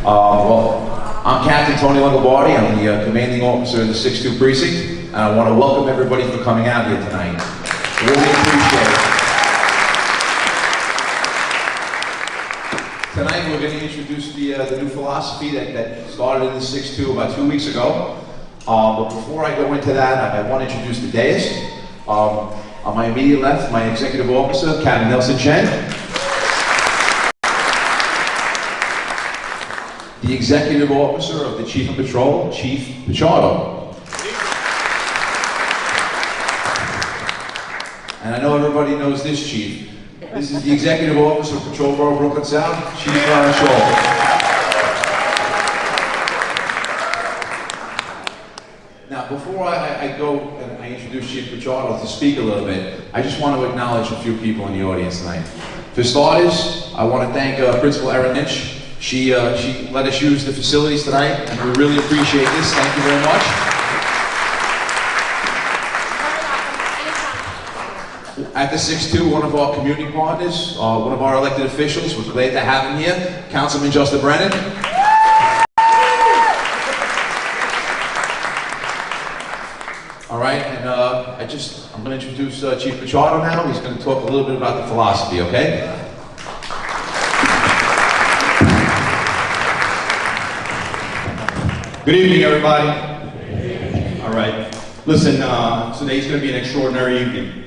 Well, I'm Captain Tony Longobardi. I'm the commanding officer of the 62nd precinct, and I want to welcome everybody for coming out here tonight. Really appreciate it. Tonight we're going to introduce the new philosophy that started in the 62 about 2 weeks ago. But before I go into that, I want to introduce the dais. On my immediate left, my executive officer, Captain Nelson Chen. The executive officer of the Chief of Patrol, Chief Pichardo. And I know everybody knows this chief. This is the executive officer of Patrol Borough Brooklyn South, Chief Shaw. Now, before I go and I introduce Chief Pichardo to speak a little bit, I just want to acknowledge a few people in the audience tonight. For starters, I want to thank Principal Erin Lynch. She let us use the facilities tonight, and we really appreciate this. Thank you very much. At the 6-2, one of our community partners, one of our elected officials, we're glad to have him here, Councilman Justin Brennan. All right, and I'm going to introduce Chief Pichardo now. He's going to talk a little bit about the philosophy, okay? Good evening, everybody. All right. Listen, today's going to be an extraordinary evening.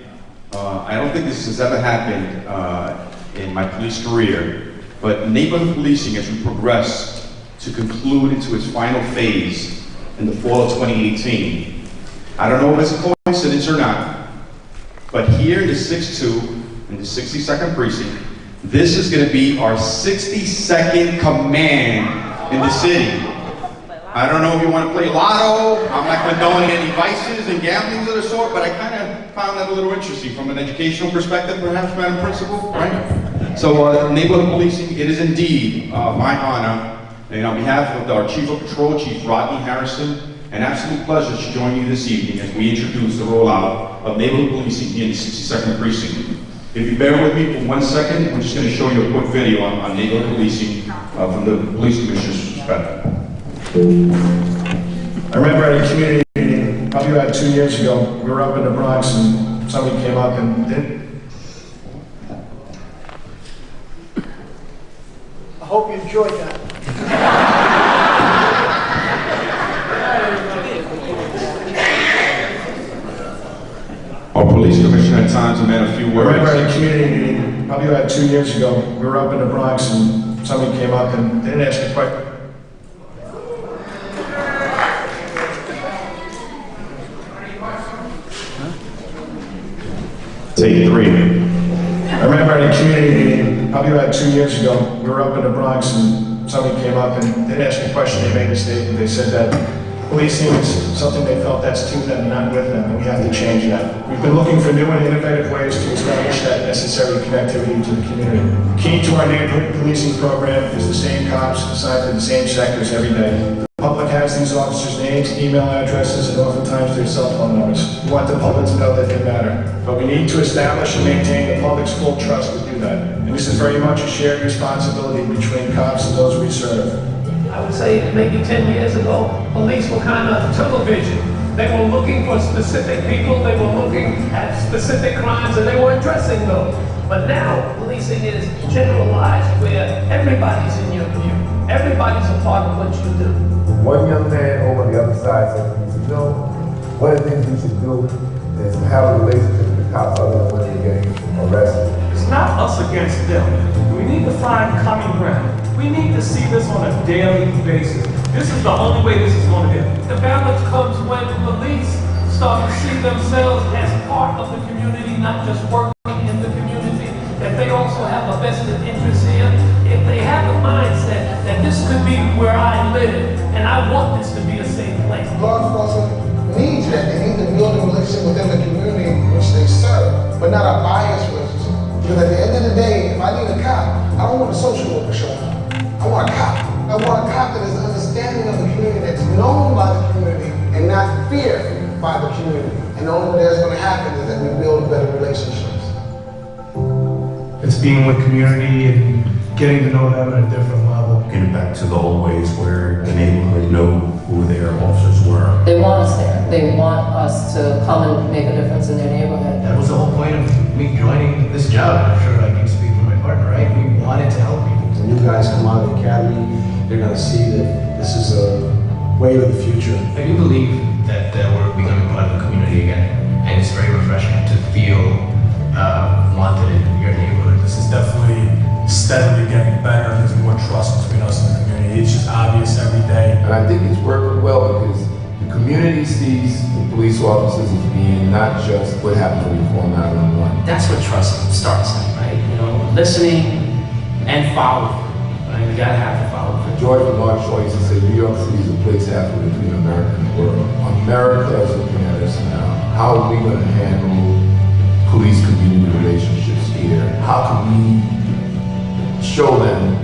I don't think this has ever happened in my police career, but neighborhood policing, as we progress to conclude into its final phase in the fall of 2018, I don't know if it's a coincidence or not, but here in the 6-2, in the 62nd precinct, this is going to be our 62nd command in the city. I don't know if you want to play lotto. I'm not condoning any vices and gamblings of the sort, but I kind of found that a little interesting from an educational perspective, perhaps, Madam Principal, right? So, neighborhood policing, it is indeed my honor, and on behalf of our Chief of Patrol, Chief Rodney Harrison, an absolute pleasure to join you this evening as we introduce the rollout of neighborhood policing here in the 62nd precinct. If you bear with me for 1 second, I'm just going to show you a quick video on neighborhood policing from the police commissioner's perspective. I remember at a community meeting, probably about 2 years ago, we were up in the Bronx and somebody came up and did. I hope you enjoyed that. Our police commissioner at times have had a few words. I remember at a community meeting, probably about 2 years ago, we were up in the Bronx and somebody came up and they didn't ask a question. Take 3. I remember at a community meeting, probably about 2 years ago, we were up in the Bronx and somebody came up and they didn't ask a question, they made a statement. They said that policing is something they felt that's to them, not with them, and we have to change that. We've been looking for new and innovative ways to establish that necessary connectivity to the community. Key to our neighborhood policing program is the same cops assigned to the same sectors every day. The public has these officers' names, email addresses, and oftentimes their cell phone numbers. We want the public to know that they matter. But we need to establish and maintain the public's full trust to do that. And this is very much a shared responsibility between cops and those we serve. I would say maybe 10 years ago, police were kind of tunnel vision. They were looking for specific people, they were looking at specific crimes, and they were addressing those. But now, policing is generalized where everybody's in your view. Everybody's a part of what you do. One young man over the other side said, you know, one of the things we should do is have a relationship with the cops other than when they get arrested. It's not us against them. We need to find common ground. We need to see this on a daily basis. This is the only way this is going to be. The balance comes when police start to see themselves as part of the community, not just working in the community, that they also have a vested interest here. If they have a mindset that this could be where I live, and I want this to be a safe place. Law enforcement needs that. They need to build a relationship within the community which they serve, but not a biased relationship. Because at the end of the day, if I need a cop, I don't want a social worker showing up. I want a cop. I want a cop that is understanding of the community, that's known by the community, and not feared by the community. And the only way that's going to happen is that we build better relationships. It's being with community and getting to know them at a different level. get it back to the old ways where the neighborhood knew who their officers were. They want us there. They want us to come and make a difference in their neighborhood. That was the whole point of me joining this job. I'm sure I can speak for my partner, right? We wanted to help people. The new guys come out of the academy, they're gonna see that this is a way of the future. I do believe that we're becoming part of the community again, and it's very refreshing to feel wanted in your neighborhood. This is definitely steadily getting better. There's more trust between us and the community. It's just obvious every day. And I think it's working well because the community sees the police officers as being not just what happens when you call 911. That's what trust starts at, right? You know, listening and following. Right? You gotta have to follow. George Bernard Shaw used to say New York City is a place halfway between America and the world. America is looking at us now. How are we going to handle police-community relationships here? How can we show them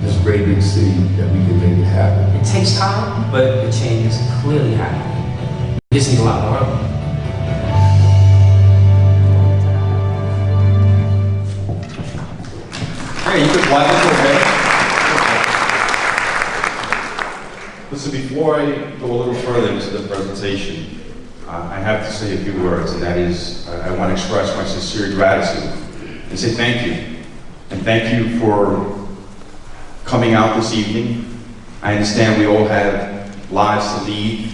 this great big city that we can make it happen? It takes time, but the change is clearly happening. We just need a lot more of them. Hey, you could wipe it okay. Listen, before I go a little further into the presentation, I have to say a few words, and that is, I want to express my sincere gratitude and say thank you. And thank you for coming out this evening. I understand we all have lives to lead,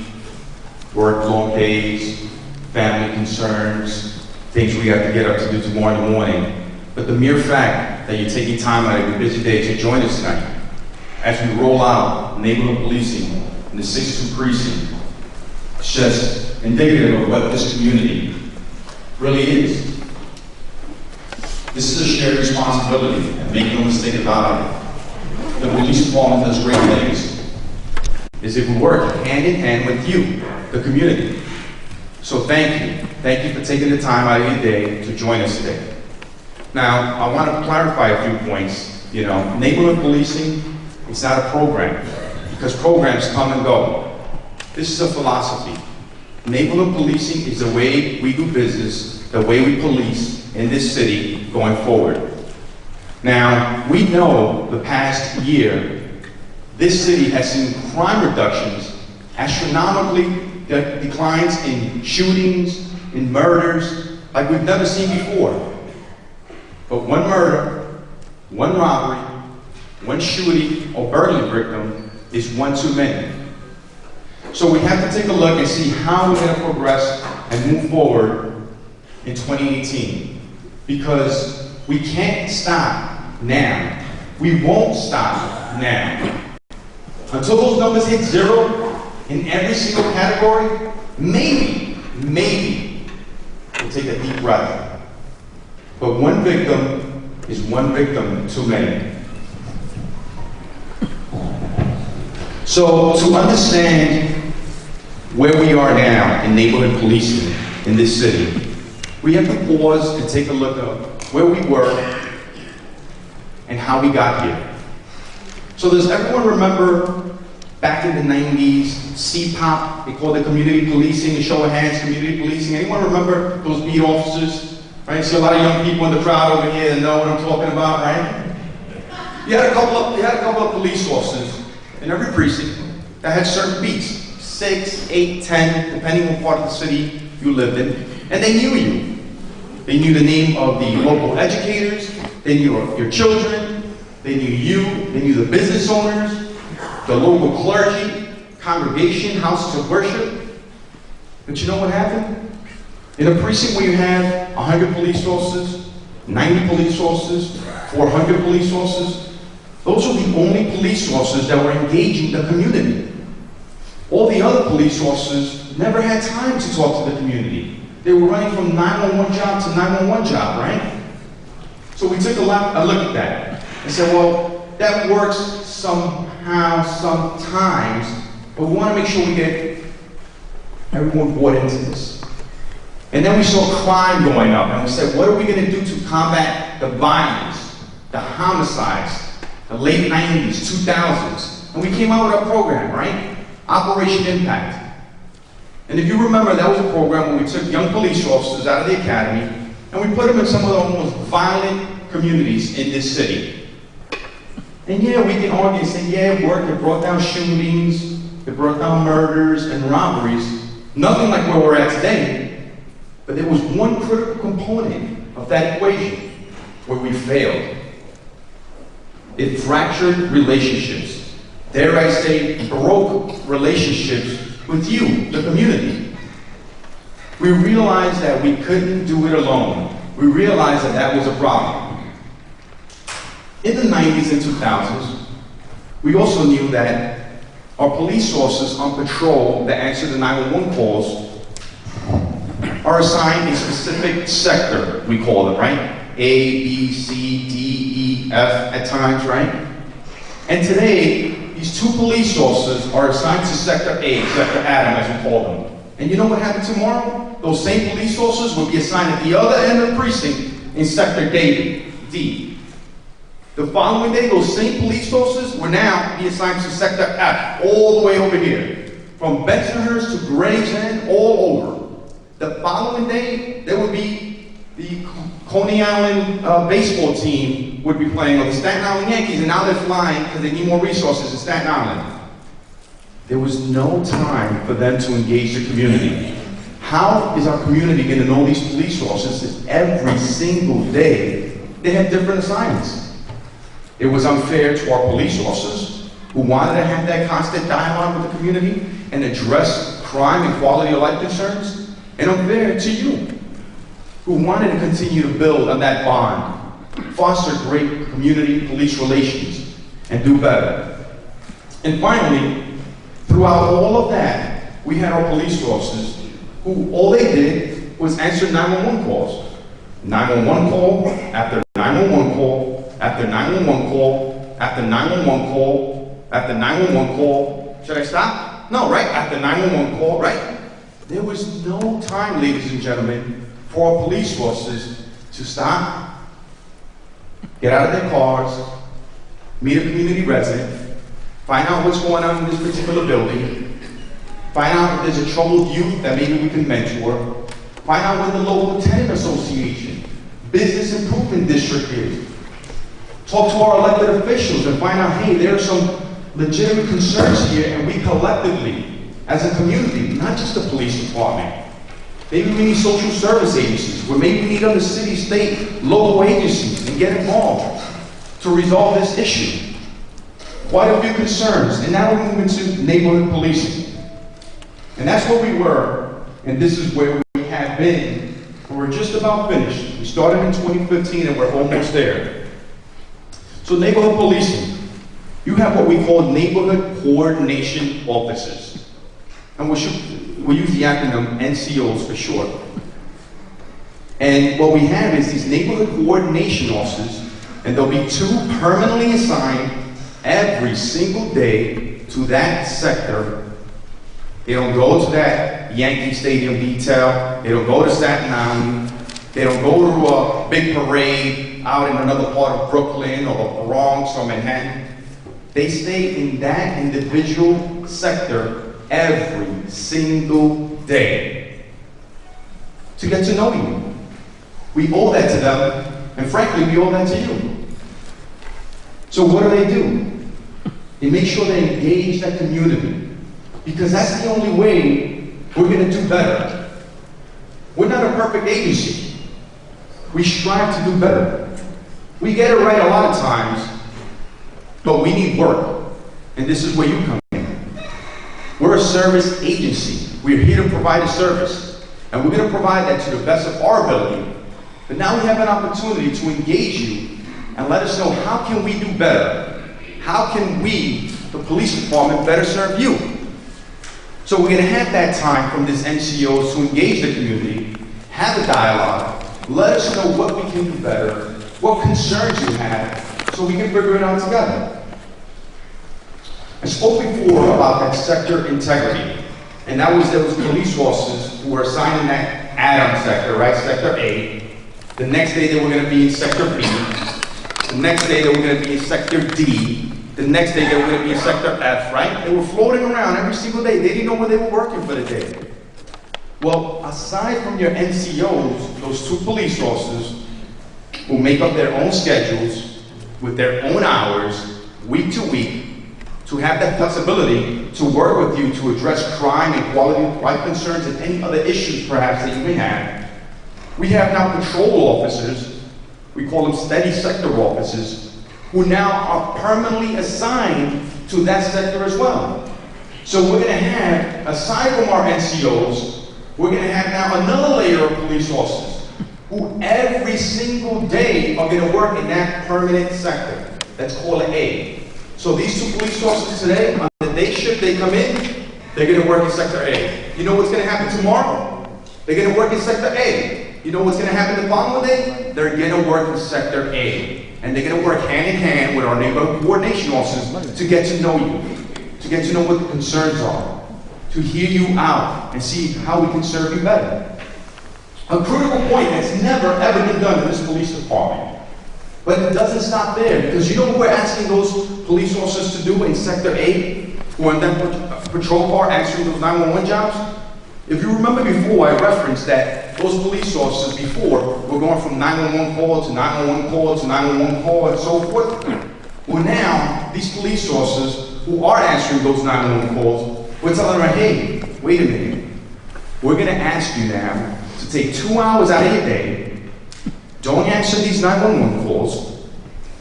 work long days, family concerns, things we have to get up to do tomorrow in the morning. But the mere fact that you're taking time out of your busy day to join us tonight as we roll out neighborhood policing in the 62nd precinct, it's just indicative of what this community really is. This is a shared responsibility, and make no mistake about it. The police department does great things. Is if we work hand in hand with you, the community. So thank you. Thank you for taking the time out of your day to join us today. Now, I want to clarify a few points. You know, neighborhood policing, it's not a program, because programs come and go. This is a philosophy. Neighborhood policing is the way we do business, the way we police in this city going forward. Now, we know the past year, this city has seen crime reductions, astronomically declines in shootings, in murders, like we've never seen before. But one murder, one robbery, one shooting or burglary victim is one too many. So we have to take a look and see how we're going to progress and move forward in 2018. Because we can't stop now. We won't stop now. Until those numbers hit zero in every single category, maybe we'll take a deep breath. But one victim is one victim too many. So to understand where we are now in neighborhood policing in this city, we have to pause and take a look at where we were and how we got here. So does everyone remember back in the 90s, CPOP, they called it community policing, a show of hands, community policing. Anyone remember those beat officers? Right? See a lot of young people in the crowd over here that know what I'm talking about, right? You had a couple of police officers in every precinct that had certain beats, 6, 8, 10, depending on part of the city you lived in, and they knew you. They knew the name of the local educators, they knew your children, they knew you, they knew the business owners, the local clergy, congregation, houses of worship. But you know what happened? In a precinct where you have 100 police officers, 90 police officers, 400 police officers, those are the only police officers that were engaging the community. All the other police officers never had time to talk to the community. They were running from 911 job to 911 job, right? So we took a look at that and said, well, that works somehow, sometimes, but we want to make sure we get everyone bought into this. And then we saw crime going up, and we said, what are we going to do to combat the violence, the homicides, the late 90s, 2000s? And we came out with a program, right? Operation Impact. And if you remember, that was a program where we took young police officers out of the academy, and we put them in some of the most violent communities in this city. And yeah, we can argue and say, yeah, it brought down shootings, it brought down murders and robberies. Nothing like where we're at today. But there was one critical component of that equation where we failed. It fractured relationships. Dare I say, broke relationships with you, the community. We realized that we couldn't do it alone. We realized that that was a problem. In the 90s and 2000s, we also knew that our police officers on patrol that answer the 911 calls are assigned a specific sector, we call them, right? A, B, C, D, E, F at times, right? And today, these two police officers are assigned to Sector A, Sector Adam, as we call them. And you know what happened tomorrow? Those same police officers will be assigned at the other end of the precinct in Sector D. The following day, those same police officers will now be assigned to Sector F, all the way over here. From Bensonhurst to Gravesend, all over. The following day, there would be the Coney Island baseball team would be playing, or the Staten Island Yankees, and now they're flying because they need more resources in Staten Island. There was no time for them to engage the community. How is our community going to know these police officers if every single day they have different assignments? It was unfair to our police officers who wanted to have that constant dialogue with the community and address crime and quality of life concerns, and unfair to you who wanted to continue to build on that bond, foster great community police relations, and do better. And finally, throughout all of that, we had our police officers who all they did was answer 911 calls. 911 call after 911 call after 911 call after 911 call after 911 call. Should I stop? No, right? After 911 call, right? There was no time, ladies and gentlemen, for our police officers to stop, get out of their cars, meet a community resident, find out what's going on in this particular building, find out if there's a troubled youth that maybe we can mentor, find out where the local tenant association, business improvement district is, talk to our elected officials and find out, hey, there are some legitimate concerns here, and we collectively, as a community, not just the police department, maybe we need social service agencies, or maybe we need other city, state, local agencies, and get involved to resolve this issue. Quite a few concerns, and now we're moving to neighborhood policing. And that's where we were, and this is where we have been. We're just about finished. We started in 2015, and we're almost there. So neighborhood policing, you have what we call neighborhood coordination officers. And we use the acronym NCOs for short. And what we have is these neighborhood coordination officers, and there'll be two permanently assigned every single day to that sector. They don't go to that Yankee Stadium detail. They don't go to Staten Island. They don't go to a big parade out in another part of Brooklyn or the Bronx or Manhattan. They stay in that individual sector every single day to get to know you. We owe that to them, and frankly, we owe that to you. So what do? They make sure they engage that community, because that's the only way we're going to do better. We're not a perfect agency. We strive to do better. We get it right a lot of times, but we need work, and this is where you come in. We're a service agency. We're here to provide a service, and we're going to provide that to the best of our ability. But now we have an opportunity to engage you and let us know, how can we do better? How can we, the police department, better serve you? So we're going to have that time from this NCOs to engage the community, have a dialogue, let us know what we can do better, what concerns you have, so we can figure it out together. I spoke before about that sector integrity, and that was there was police officers who were assigned in that Adam sector, right, Sector A. The next day they were going to be in Sector B. The next day they were going to be in Sector D. The next day they were going to be in Sector F, right? They were floating around every single day. They didn't know where they were working for the day. Well, aside from your NCOs, those two police officers who make up their own schedules with their own hours, week to week, to have that flexibility to work with you to address crime and quality of life concerns and any other issues perhaps that you may have. We have now patrol officers, we call them steady sector officers, who now are permanently assigned to that sector as well. So we're going to have, aside from our NCOs, we're going to have now another layer of police officers who every single day are going to work in that permanent sector. That's called an A. So these two police officers today, on the day shift they come in, they're going to work in Sector A. You know what's going to happen tomorrow? They're going to work in Sector A. You know what's going to happen the following day? They're going to work in Sector A. And they're going to work hand in hand with our neighborhood coordination officers to get to know you, to get to know what the concerns are, to hear you out and see how we can serve you better. A critical point that's never ever been done in this police department. But it doesn't stop there, because you know what we're asking those police officers to do in Sector A, who are in that patrol car answering those 911 jobs? If you remember before, I referenced that those police officers before were going from 911 call to 911 call to 911 call and so forth. Well now, these police officers who are answering those 911 calls, we're telling them, hey, wait a minute. We're going to ask you now to take 2 hours out of your day, don't answer these 911 calls,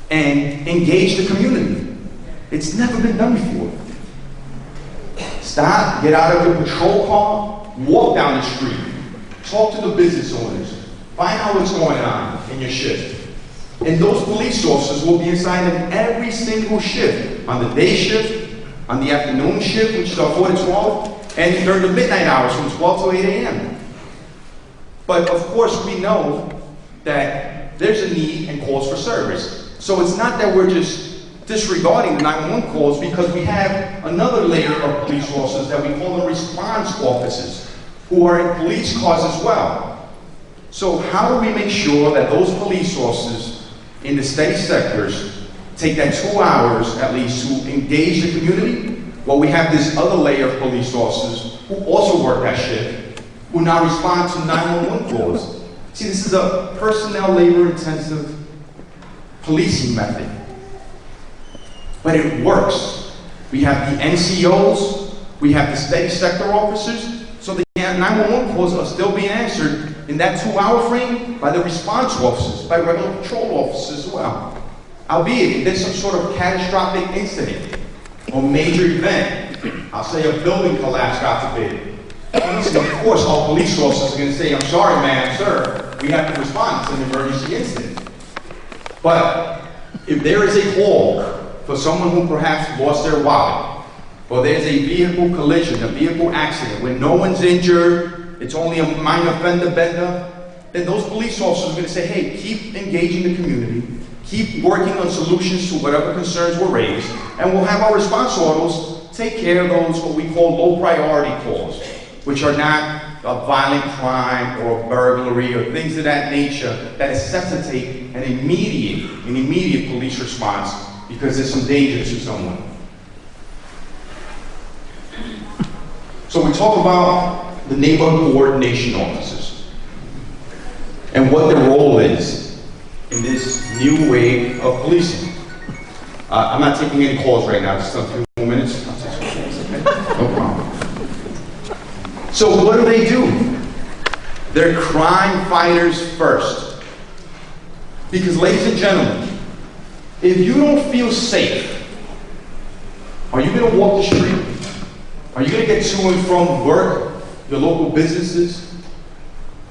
and engage the community. It's never been done before. Stop, get out of your patrol car, walk down the street, talk to the business owners, find out what's going on in your shift. And those police officers will be assigned in every single shift, on the day shift, on the afternoon shift, which is our 4 to 12, and during the midnight hours from 12 to 8 a.m. But of course we know that there's a need and calls for service. So it's not that we're just disregarding the 911 calls, because we have another layer of police officers that we call the response officers, who are in police cars as well. So how do we make sure that those police officers in the steady sectors take that 2 hours at least to engage the community? Well, we have this other layer of police officers who also work that shift, who now respond to 911 calls. See, this is a personnel labor-intensive policing method, but it works. We have the NCOs, we have the steady sector officers, so the 911 calls are still being answered in that 2 hour frame by the response officers, by regular patrol officers as well. Albeit, if there's some sort of catastrophic incident or major event, I'll say a building collapse, God forbid, of course, all police officers are going to say, I'm sorry, ma'am, sir, we have to respond to an emergency incident. But if there is a call for someone who perhaps lost their wallet, or there's a vehicle collision, a vehicle accident, where no one's injured, it's only a minor fender bender, then those police officers are going to say, hey, keep engaging the community, keep working on solutions to whatever concerns were raised, and we'll have our response orders take care of those what we call low priority calls, which are not a violent crime or a burglary or things of that nature that necessitate an immediate police response because there's some danger to someone. So we talk about the neighborhood coordination officers and what their role is in this new wave of policing. I'm not taking any calls right now, just a few more minutes. No problem. So what do? They're crime fighters first. Because ladies and gentlemen, if you don't feel safe, are you going to walk the street? Are you going to get to and from work, your local businesses,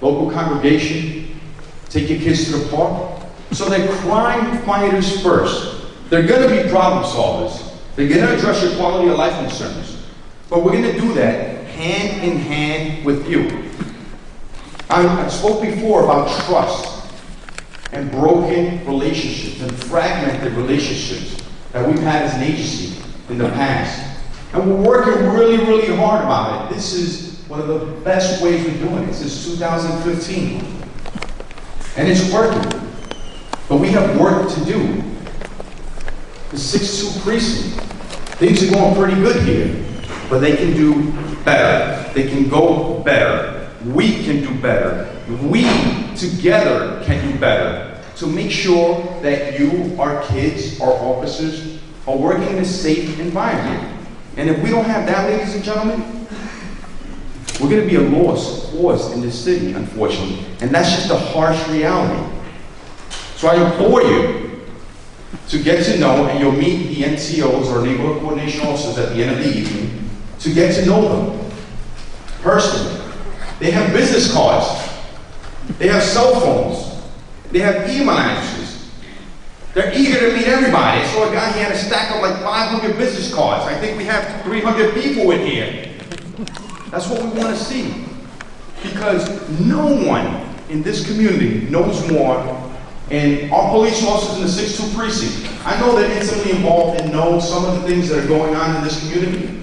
local congregation, take your kids to the park? So they're crime fighters first. They're going to be problem solvers. They're going to address your quality of life concerns. But we're going to do that hand in hand with you. I spoke before about trust and broken relationships and fragmented relationships that we've had as an agency in the past. And we're working really, really hard about it. This is one of the best ways we're doing it since 2015. And it's working. But we have work to do. The 62nd precinct, things are going pretty good here, but they can do better. They can go better. We can do better. We together can do better to make sure that you, our kids, our officers, are working in a safe environment. And if we don't have that, ladies and gentlemen, we're going to be a lost cause in this city, unfortunately. And that's just a harsh reality. So I implore you to get to know, and you'll meet the NCOs or neighborhood coordination officers at the end of the evening, to get to know them personally. They have business cards. They have cell phones. They have email addresses. They're eager to meet everybody. I saw a guy, he had a stack of like 500 business cards. I think we have 300 people in here. That's what we want to see. Because no one in this community knows more, and our police officers in the 62nd precinct, I know they're intimately involved and know some of the things that are going on in this community.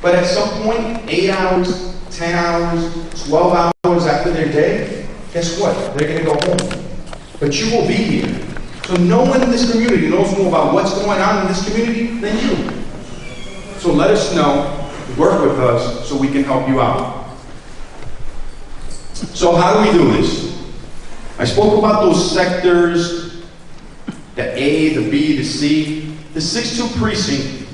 But at some point, 8 hours, 10 hours, 12 hours after their day, guess what? They're going to go home. But you will be here. So no one in this community knows more about what's going on in this community than you. So let us know, work with us so we can help you out. So how do we do this? I spoke about those sectors, the A, the B, the C. The 62nd precinct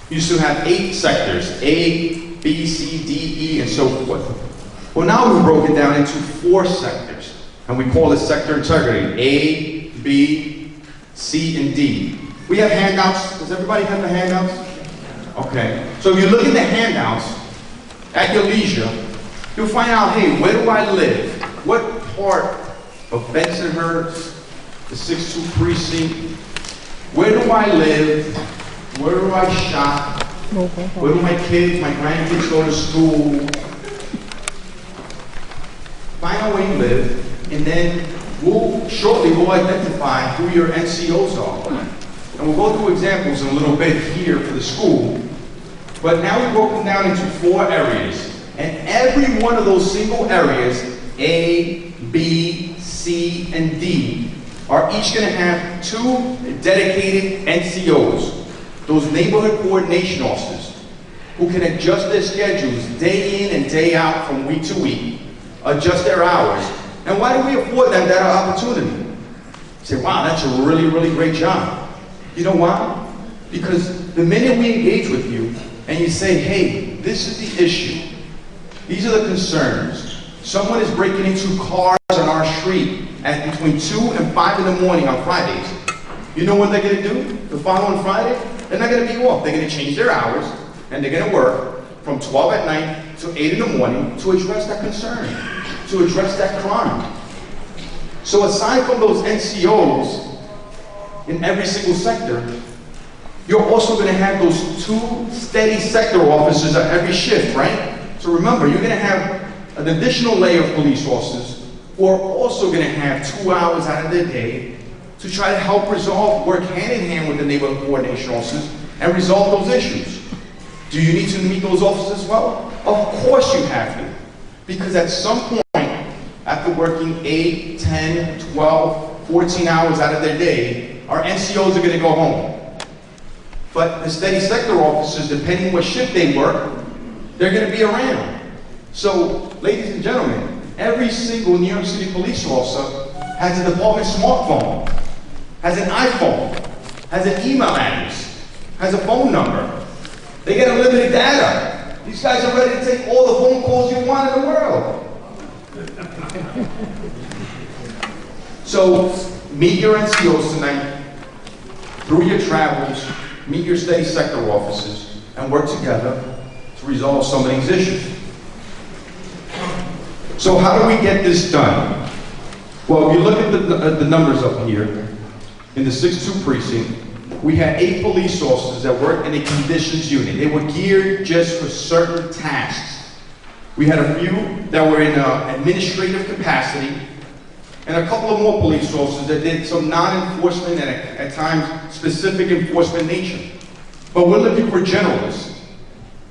used to have 8 sectors, A, B, C, D, E, and so forth. Well, now we've broken down into 4 sectors, and we call it sector integrity, A, B, C, and D. We have handouts. Does everybody have the handouts? Okay. So if you look at the handouts at your leisure, you'll find out, hey, where do I live? What part of Bensonhurst, the 62nd precinct, where do I live? Where do I shop? Where do my kids, my grandkids go to school? Find out where you live, and then we'll identify who your NCOs are. And we'll go through examples in a little bit here for the school. But now we've broken down into 4 areas. And every one of those single areas, A, B, C, and D, are each going to have 2 dedicated NCOs. Those neighborhood coordination officers who can adjust their schedules day in and day out from week to week, adjust their hours. And why do we afford them that opportunity? You say, wow, that's a really, really great job. You know why? Because the minute we engage with you and you say, hey, this is the issue, these are the concerns. Someone is breaking into cars on our street at between 2 and 5 in the morning on Fridays. You know what they're going to do the following Friday? They're not going to be off. They're going to change their hours, and they're going to work from 12 at night to 8 in the morning to address that concern, to address that crime. So aside from those NCOs in every single sector, you're also going to have those 2 steady sector officers at every shift, right? So remember, you're going to have an additional layer of police officers who are also going to have 2 hours out of their day to try to help resolve, work hand in hand with the neighborhood coordination officers and resolve those issues. Do you need to meet those officers as well? Of course you have to. Because at some point, after working 8, 10, 12, 14 hours out of their day, our NCOs are going to go home. But the steady sector officers, depending what shift they work, they're going to be around. So, ladies and gentlemen, every single New York City police officer has a department smartphone, has an iPhone, has an email address, has a phone number. They get unlimited data. These guys are ready to take all the phone calls you want in the world. So, meet your NCOs tonight, through your travels, meet your steady sector officers, and work together to resolve some of these issues. So how do we get this done? Well, if you look at the numbers up here, in the 62nd precinct, we had 8 police officers that worked in a conditions unit. They were geared just for certain tasks. We had a few that were in administrative capacity, and a couple of more police officers that did some non-enforcement and at times specific enforcement nature. But we're looking for generalists,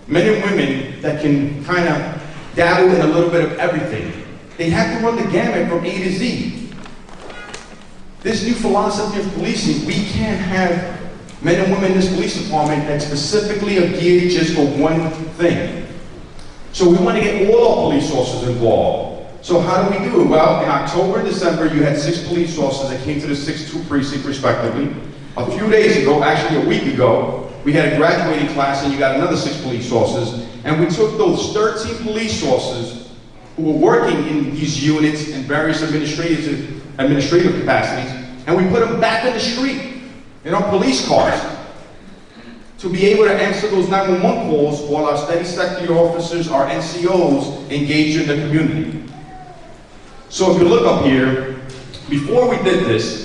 men and women that can kind of dabble in a little bit of everything. They have to run the gamut from A to Z. This new philosophy of policing, we can't have men and women in this police department that specifically are geared just for one thing. So we want to get all our police officers involved. So how do we do it? Well, in October and December, you had 6 police officers that came to the 62nd precinct respectively. A few days ago, actually a week ago, we had a graduating class and you got another 6 police officers, and we took those 13 police officers who were working in these units in various administrative capacities, and we put them back in the street in our police cars to be able to answer those 911 calls while our steady sector officers, our NCOs, engage in the community. So if you look up here, before we did this,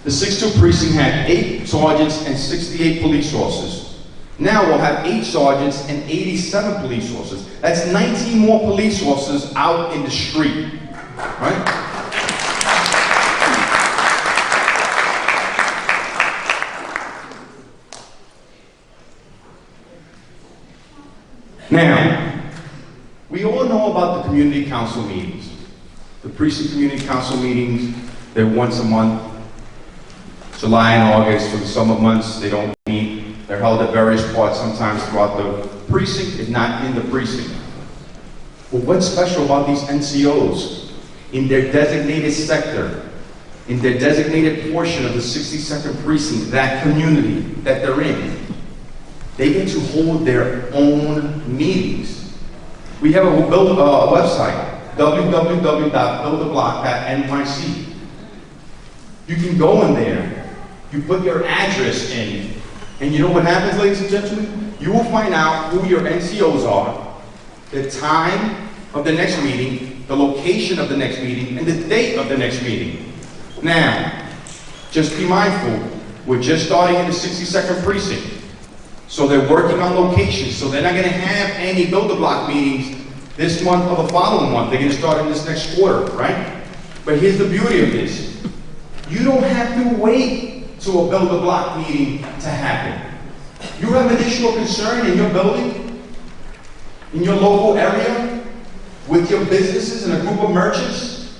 the 62nd precinct had 8 sergeants and 68 police officers. Now we'll have 8 sergeants and 87 police officers. That's 19 more police officers out in the street, right? Now, we all know about the community council meetings. The precinct community council meetings, they're once a month. July and August, for the summer months, they don't meet. They're held at various parts, sometimes throughout the precinct, if not in the precinct. Well, what's special about these NCOs? In their designated sector, in their designated portion of the 62nd precinct, that community that they're in, they get to hold their own meetings. We have a website, www.buildablock.nyc. You can go in there, you put your address in, and you know what happens, ladies and gentlemen? You will find out who your NCOs are, the time of the next meeting, the location of the next meeting, and the date of the next meeting. Now, just be mindful, we're just starting in the 62nd precinct. So they're working on locations, so they're not going to have any build-a-block meetings this month or the following month. They're going to start in this next quarter, right? But here's the beauty of this. You don't have to wait till a build-a-block meeting to happen. You have additional concern in your building, in your local area, with your businesses and a group of merchants,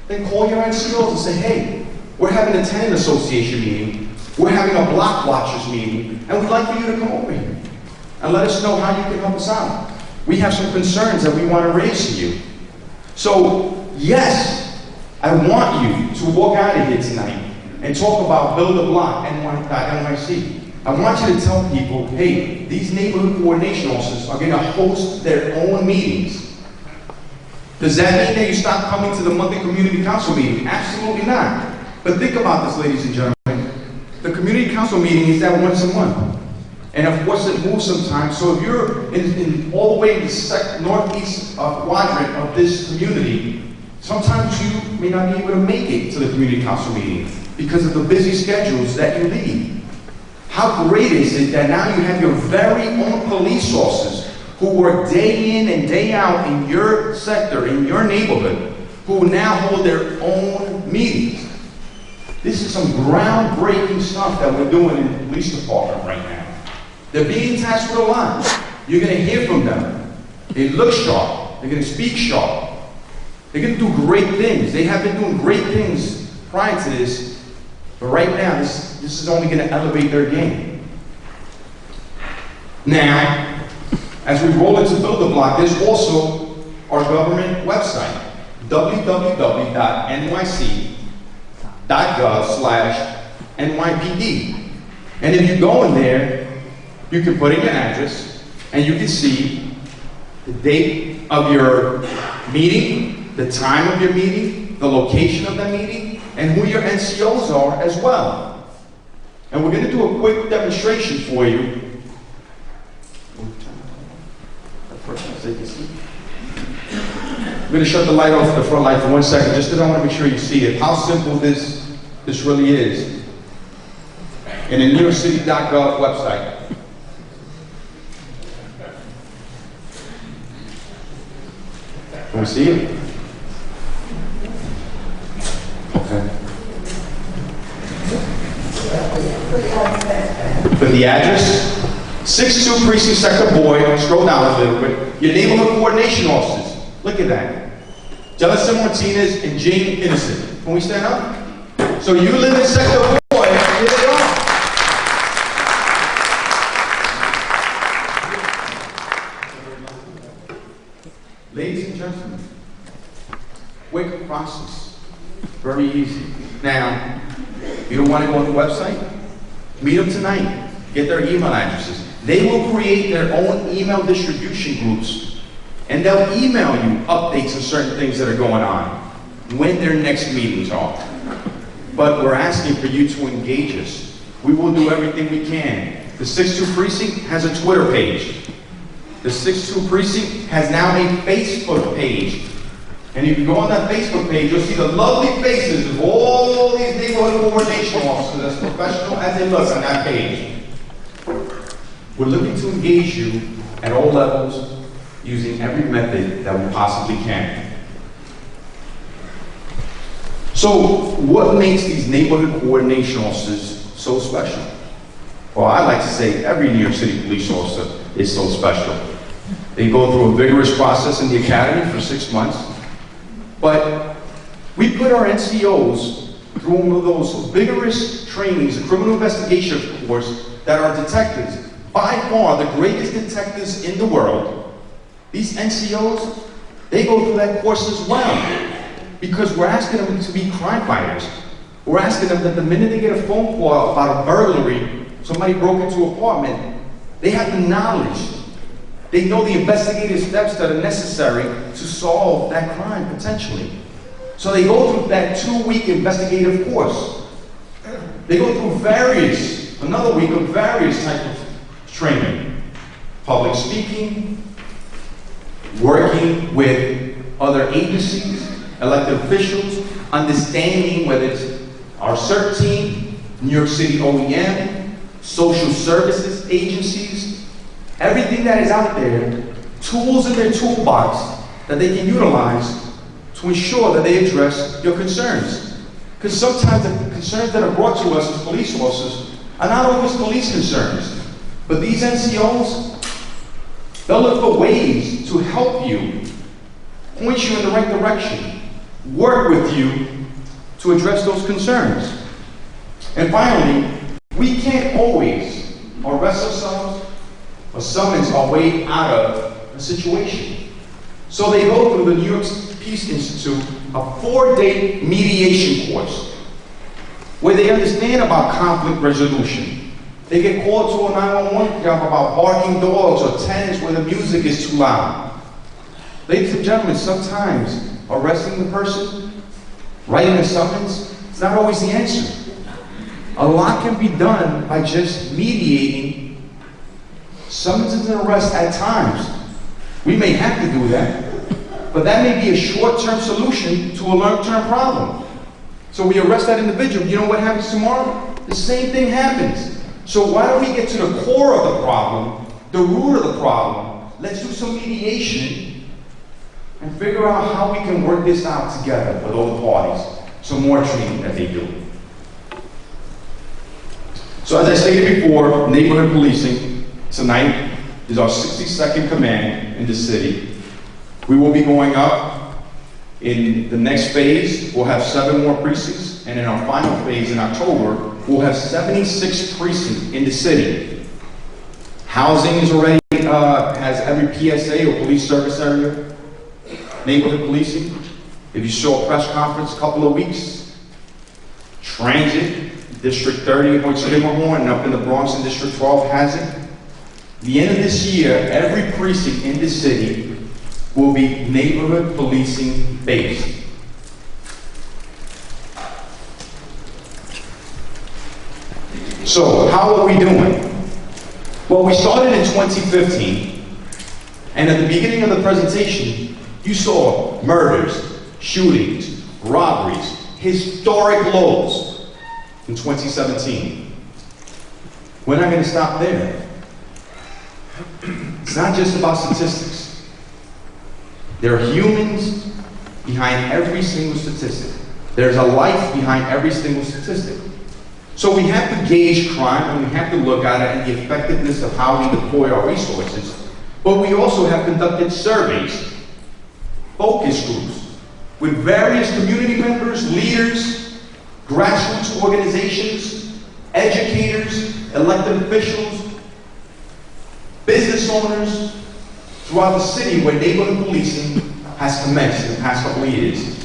then call your NCOs and say, hey, we're having a tenant association meeting, we're having a block watchers meeting, and we'd like for you to come over here and let us know how you can help us out. We have some concerns that we want to raise to you. So, yes, I want you to walk out of here tonight and talk about Build a Block, NYC. I want you to tell people, hey, these neighborhood coordination officers are going to host their own meetings. Does that mean that you stop coming to the monthly community council meeting? Absolutely not. But think about this, ladies and gentlemen. The community council meeting is that once a month. And of course it moves sometimes, so if you're in all the way in the northeast quadrant of this community, sometimes you may not be able to make it to the community council meeting because of the busy schedules that you lead. How great is it that now you have your very own police officers who work day in and day out in your sector, in your neighborhood, who now hold their own meetings. This is some groundbreaking stuff that we're doing in the police department right now. They're being tasked with a lot. You're going to hear from them. They look sharp. They're going to speak sharp. They're going to do great things. They have been doing great things prior to this, but right now, this is only going to elevate their game. Now, as we roll into Build a Block, there's also our government website, www.nyc.gov/NYPD. And if you go in there, you can put in your address, and you can see the date of your meeting, the time of your meeting, the location of the meeting, and who your NCOs are as well. And we're going to do a quick demonstration for you. I'm going to shut the light off, the front light, for 1 second, just because I want to make sure you see it, how simple this really is. In the NewYorkCity.gov website. Can we see it? Okay. For the address, 62nd precinct sector boy, scroll down a little bit. Your neighborhood coordination officers. Look at that. Jellicin Martinez and Jane Innocent. Can we stand up? So you live in sector boy, here they are. Ladies and gentlemen, quick process, very easy. Now, You don't want to go on the website? Meet them tonight. Get their email addresses. They will create their own email distribution groups, and they'll email you updates on certain things that are going on, when their next meetings are. But we're asking for you to engage us. We will do everything we can. The 62 precinct has a Twitter page. The 62 precinct has now a Facebook page. And if you go on that Facebook page, you'll see the lovely faces of all these neighborhood coordination officers, as professional as they look on that page. We're looking to engage you at all levels using every method that we possibly can. So, what makes these neighborhood coordination officers so special? Well, I like to say every New York City police officer is so special. They go through a vigorous process in the academy for 6 months, but we put our NCOs through one of those vigorous trainings, a criminal investigation course, that are detectives, by far the greatest detectives in the world. These NCOs, they go through that course as well, because we're asking them to be crime fighters. We're asking them that the minute they get a phone call about a burglary, somebody broke into an apartment, they have the knowledge. They know the investigative steps that are necessary to solve that crime, potentially. So they go through that 2-week investigative course. They go through another week of various types of training. Public speaking, working with other agencies, elected officials, understanding whether it's our CERT team, New York City OEM, social services agencies, everything that is out there, tools in their toolbox that they can utilize to ensure that they address your concerns. Because sometimes the concerns that are brought to us as police officers are not always police concerns. But these NCOs, they'll look for ways to help you, point you in the right direction, work with you to address those concerns. And finally, we can't always arrest ourselves or summons our way out of a situation. So they go through the New York Peace Institute, a 4-day mediation course, where they understand about conflict resolution. They get called to a 911 job about barking dogs or tenants where the music is too loud. Ladies and gentlemen, sometimes arresting the person, writing a summons, it's not always the answer. A lot can be done by just mediating summonses and arrests at times. We may have to do that, but that may be a short-term solution to a long-term problem. So we arrest that individual. You know what happens tomorrow? The same thing happens. So why don't we get to the core of the problem, the root of the problem? Let's do some mediation and figure out how we can work this out together with all the parties. Some more training that they do. So as I stated before, neighborhood policing tonight is our 62nd command in the city. We will be going up. In the next phase, we'll have 7 more precincts, and in our final phase in October, we'll have 76 precincts in the city. Housing is already, has every PSA or police service area. Neighborhood policing, if you saw a press conference a couple of weeks. Transit, District 30 in Slimmerhorn, and up in the Bronx in District 12 has it. The end of this year, every precinct in the city will be neighborhood policing based. So, how are we doing? Well, we started in 2015, and at the beginning of the presentation, you saw murders, shootings, robberies, historic lows in 2017. We're not going to stop there. It's not just about statistics. There are humans behind every single statistic. There's a life behind every single statistic. So we have to gauge crime, and we have to look at it and the effectiveness of how we deploy our resources. But we also have conducted surveys, focus groups, with various community members, leaders, grassroots organizations, educators, elected officials, business owners, throughout the city where neighborhood policing has commenced in the past couple of years.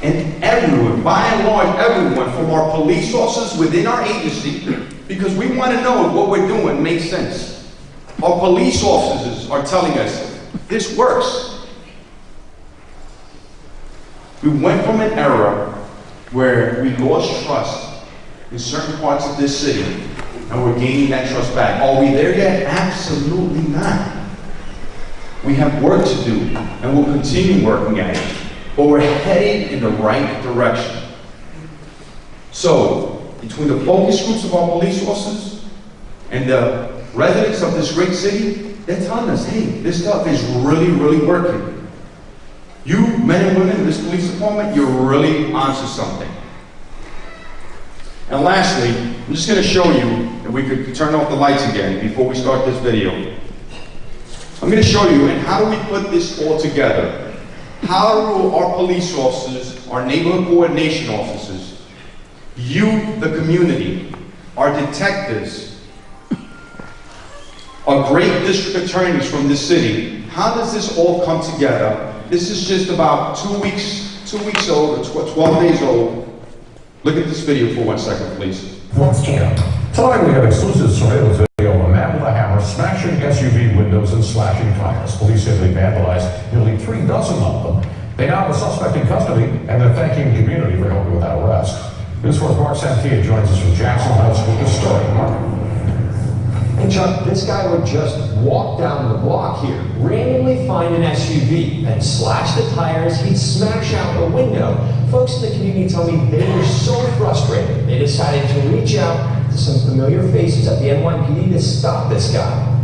And everyone, by and large, everyone, from our police officers within our agency, because we want to know if what we're doing makes sense. Our police officers are telling us, this works. We went from an era where we lost trust in certain parts of this city, and we're gaining that trust back. Are we there yet? Absolutely not. We have work to do, and we'll continue working at it. But we're headed in the right direction. So, between the focus groups of our police officers and the residents of this great city, they're telling us, hey, this stuff is really, really working. You, men and women in this police department, you're really onto something. And lastly, I'm just going to show you, if we could turn off the lights again before we start this video. I'm going to show you, and how do we put this all together? How do our police officers, our neighborhood coordination officers, you, the community, our detectives, our great district attorneys from this city, how does this all come together? This is just about 2 weeks old, or 12 days old. Look at this video for 1 second, please. Let's check. Tonight we have exclusive surveillance video of a man with a hammer smashing SUV windows and slashing tires. Police say they vandalized nearly 3 dozen of them. They now have a suspect in custody, and they're thanking the community for helping with that arrest. News 4's Mark Santia joins us from Jackson Heights with the story. Mark. Hey Chuck, this guy would just walk down the block here, randomly find an SUV, and slash the tires. He'd smash out the window. Folks in the community tell me they were so frustrated, they decided to reach out to some familiar faces at the NYPD to stop this guy.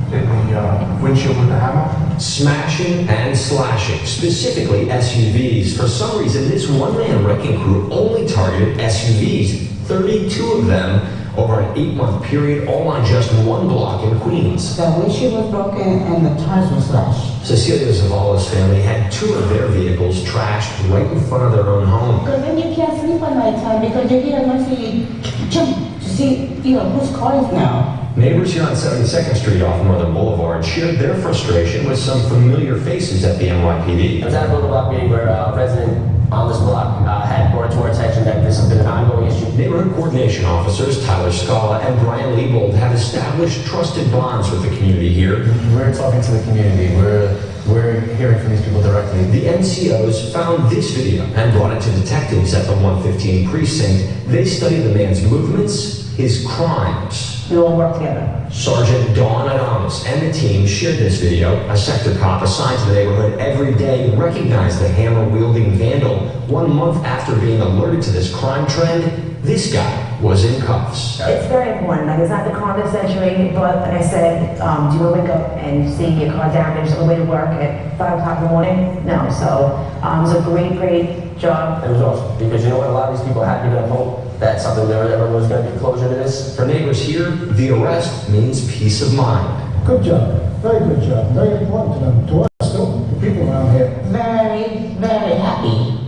The windshield with the hammer? Smashing and slashing, specifically SUVs. For some reason, this one-man wrecking crew only targeted SUVs, 32 of them over an 8-month period, all on just one block in Queens. The windshield was broken and the tires were slashed. Cecilia Zavala's family had 2 of their vehicles trashed right in front of their own home. Because then you can't sleep at night time because you hear a noise and you jump to see, whose car is now. Neighbors here on 72nd Street off Northern Boulevard shared their frustration with some familiar faces at the NYPD. I was at a local block meeting where a resident on this block had brought to our attention that this has been an ongoing issue. Neighborhood coordination officers Tyler Scala and Brian Liebold have established trusted bonds with the community here. We're talking to the community. We're hearing from these people directly. The NCOs found this video and brought it to detectives at the 115 precinct. They studied the man's movements, his crimes. We all work together. Sergeant Dawn Adamus and the team shared this video. A sector cop assigned to the neighborhood every day recognized the hammer-wielding vandal. 1 month after being alerted to this crime trend, this guy was in cuffs. It's very important. Like, it's not the car of the century, but like I said, do you want to wake up and see your car damaged on the way to work at 5 o'clock in the morning? No. So it was a great job. It was awesome because you know what? A lot of these people had given up hope that something ever was going to be closure to this. For neighbors here, the arrest means peace of mind. Good job. Very good job. Very important to them. To us, too. The people around here. Very, very happy.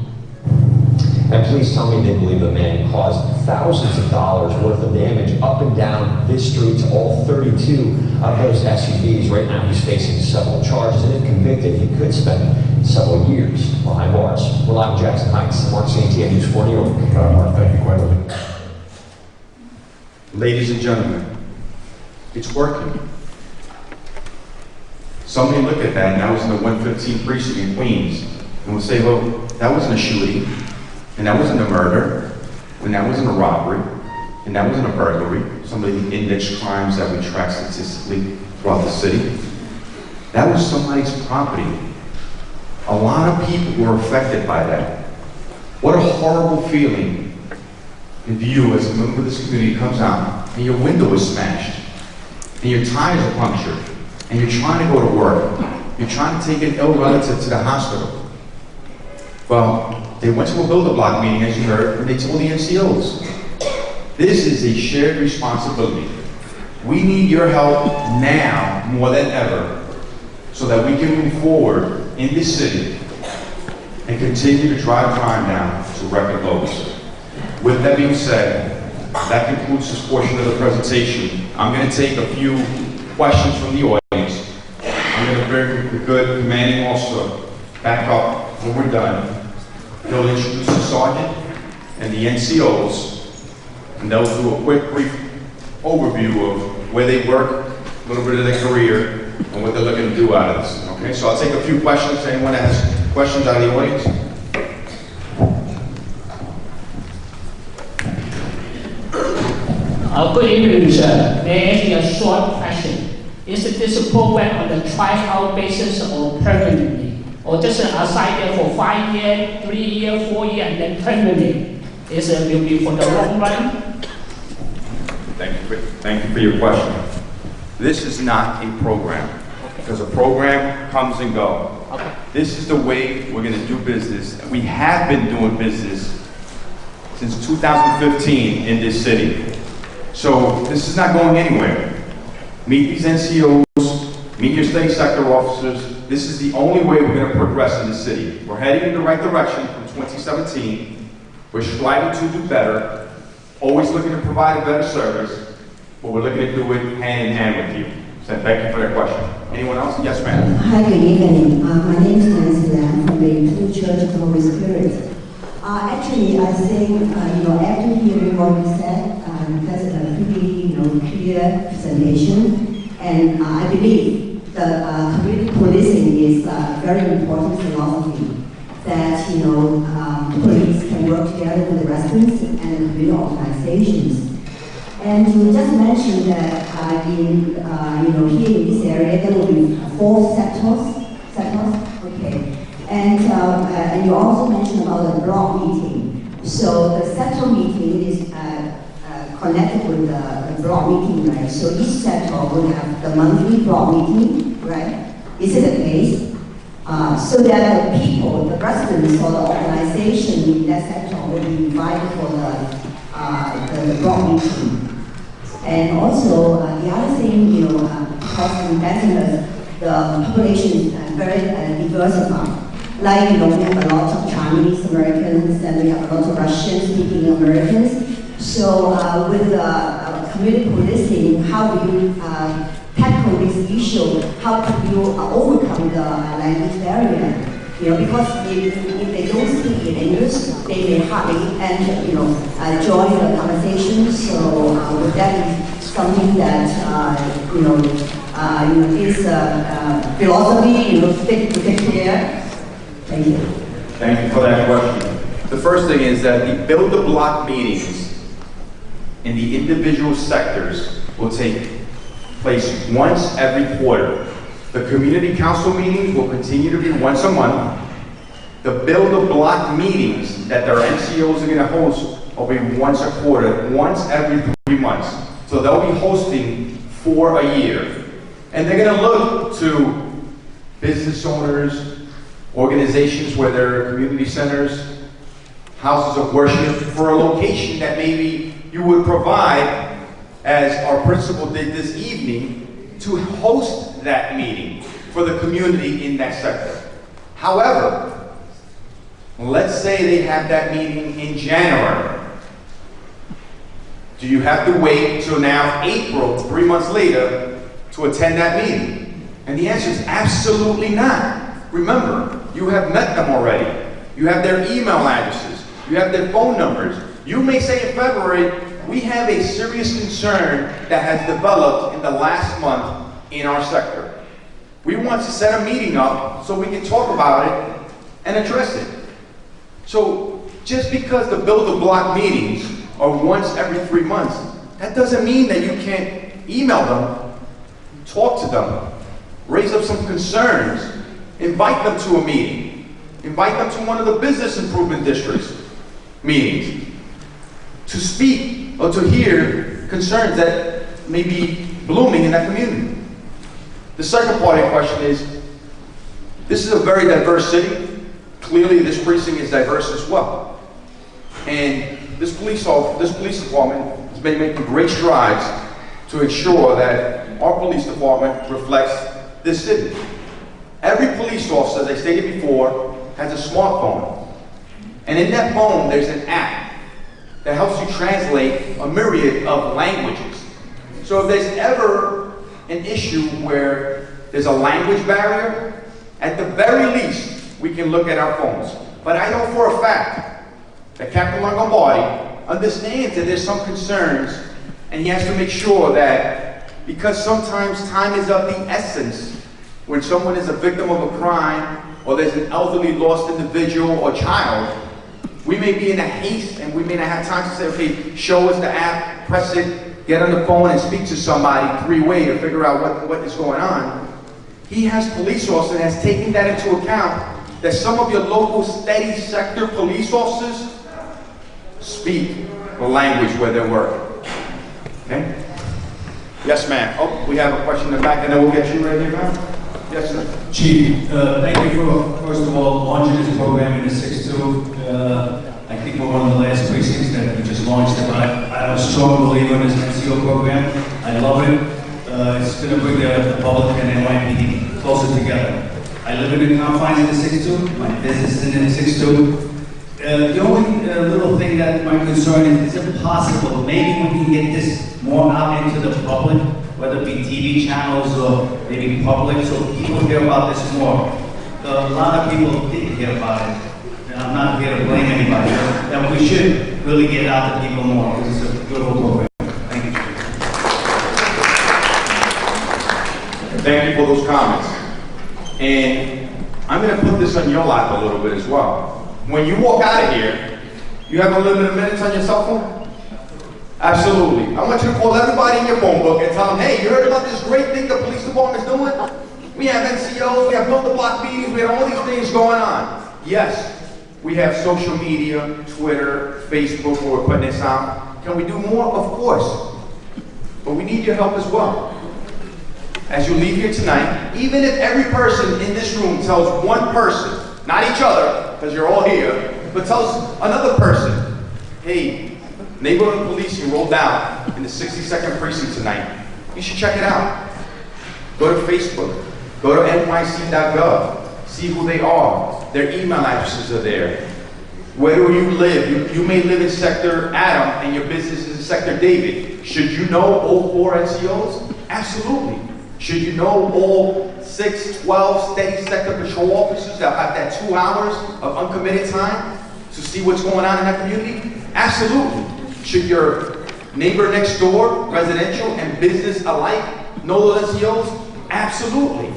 And please tell me they believe the man caused thousands of dollars worth of damage up and down this street to all 32 of those SUVs. Right now he's facing several charges, and if convicted, he could spend several years behind bars. We're live in Jackson Heights. Mark Santia, News 4 New York. Mark, thank you quite a bit. Ladies and gentlemen, it's working. Somebody look at that, and that was in the 115 precinct in Queens, and we'll say, well, that wasn't a shooting, and that wasn't a murder, and that wasn't a robbery, and that wasn't a burglary, some of the index crimes that we track statistically throughout the city. That was somebody's property. A lot of people were affected by that. What a horrible feeling if you, as a member of this community, comes out and your window is smashed, and your tires are punctured, and you're trying to go to work. You're trying to take an ill relative to the hospital. Well, they went to a build-a-block meeting, as you heard, and they told the NCOs, this is a shared responsibility. We need your help now more than ever so that we can move forward in this city and continue to drive crime down to record lows. With that being said, that concludes this portion of the presentation. I'm going to take a few questions from the audience. I'm going to bring the good commanding officer back up when we're done. He'll introduce the sergeant and the NCOs, and they'll do a quick, brief overview of where they work, a little bit of their career, and what they're looking to do out of this. Okay, so I'll take a few questions. Anyone that has questions out of the audience? Good evening, sir. May I ask you a short question? Is this program on the tryout basis or permanently? Or just assign there for 5 years, 3 years, 4 years, and then permanently? Is it will be for the long run? Thank you for your question. This is not a program, because a program comes and goes. Okay. This is the way we're going to do business. We have been doing business since 2015 in this city. So this is not going anywhere. Meet these NCOs, meet your state sector officers. This is the only way we're going to progress in the city. We're heading in the right direction from 2017. We're striving to do better, always looking to provide a better service, but we're looking to do it hand in hand with you. So thank you for that question. Anyone else? Yes, ma'am. Hi, good evening. My name is Nancy Lam from the Church of the Holy Spirit. Actually, I think, after hearing what you said, that's a pretty, clear presentation. And I believe the community policing is a very important philosophy that, police can work together with the residents and community organizations. And you just mentioned that here in this area there will be 4 sectors. Okay. And you also mentioned about the block meeting. So the sector meeting is connected with the block meeting, right? So each sector will have the monthly block meeting, right? Is it the case? So that the people, the residents or the organization in that sector will be invited for the block meeting. And also, the other thing, because in Bethlehem, the population is very diversified. Like, we have a lot of Chinese Americans and we have a lot of Russian-speaking Americans. So with community policing, how do you tackle this issue? How do you overcome the language barrier? Because if they don't speak in English, they may hardly join the conversation. So would that be something that this philosophy fit here? Thank you. Thank you for that question. The first thing is that the build-the-block meetings in the individual sectors will take place once every quarter. The community council meetings will continue to be once a month. The build-a-block meetings that their NCOs are going to host will be once a quarter, once every 3 months. So they'll be hosting for a year. And they're going to look to business owners, organizations where there are community centers, houses of worship, for a location that maybe you would provide, as our principal did this evening, to host that meeting for the community in that sector. However, let's say they have that meeting in January. Do you have to wait till now April, 3 months later, to attend that meeting? And the answer is absolutely not. Remember, you have met them already. You have their email addresses. You have their phone numbers. You may say in February, we have a serious concern that has developed in the last month in our sector. We want to set a meeting up so we can talk about it and address it. So just because the build-a-block meetings are once every 3 months, that doesn't mean that you can't email them, talk to them, raise up some concerns, invite them to a meeting, invite them to one of the business improvement districts meetings, to speak or to hear concerns that may be blooming in that community. The second part of the question is, this is a very diverse city. Clearly this precinct is diverse as well. And this police department has been making great strides to ensure that our police department reflects this city. Every police officer, as I stated before, has a smartphone. And in that phone, there's an app that helps you translate a myriad of languages. So if there's ever an issue where there's a language barrier, at the very least, we can look at our phones. But I know for a fact that Captain Longobardi understands that there's some concerns, and he has to make sure that, because sometimes time is of the essence when someone is a victim of a crime, or there's an elderly lost individual or child, we may be in a haste and we may not have time to say, okay, show us the app, press it, get on the phone and speak to somebody three-way to figure out what is going on. He has police officers and has taken that into account, that some of your local steady sector police officers speak the language where they're working. Okay? Yes, ma'am. Oh, we have a question in the back and then we'll get you right here, ma'am. Yes, sir. Chief, thank you for, first of all, launching this program in the 6-2. I think we're one of the last precincts that we just launched it, but I'm a strong believer in this NCO program. I love it. It's going to bring the public and NYPD closer together. I live in the confines of the 6-2. My business is in the 6-2. The only little thing that my concern is it possible, maybe we can get this more out into the public, whether it be TV channels or maybe public, so people hear about this more. A lot of people didn't hear about it, and I'm not here to blame anybody, that we should really get it out to people more, because it's a beautiful program. Thank you. Thank you for those comments. And I'm going to put this on your lap a little bit as well. When you walk out of here, you have unlimited minutes on your cell phone? Absolutely. I want you to call everybody in your phone book and tell them, hey, you heard about this great thing the police department's doing? We have NCOs, we have build-the-block meetings, we have all these things going on. Yes, we have social media, Twitter, Facebook, where we're putting this out. Can we do more? Of course. But we need your help as well. As you leave here tonight, even if every person in this room tells one person, not each other, because you're all here, but tells another person, hey, neighborhood policing rolled out in the 62nd precinct tonight. You should check it out. Go to Facebook, go to nyc.gov, see who they are. Their email addresses are there. Where do you live? You may live in Sector Adam and your business is in Sector David. Should you know all 4 NCOs? Absolutely. Should you know all 6, 12 steady sector patrol officers that have that 2 hours of uncommitted time to see what's going on in that community? Absolutely. Should your neighbor next door, residential and business alike, know those NCOs? Absolutely.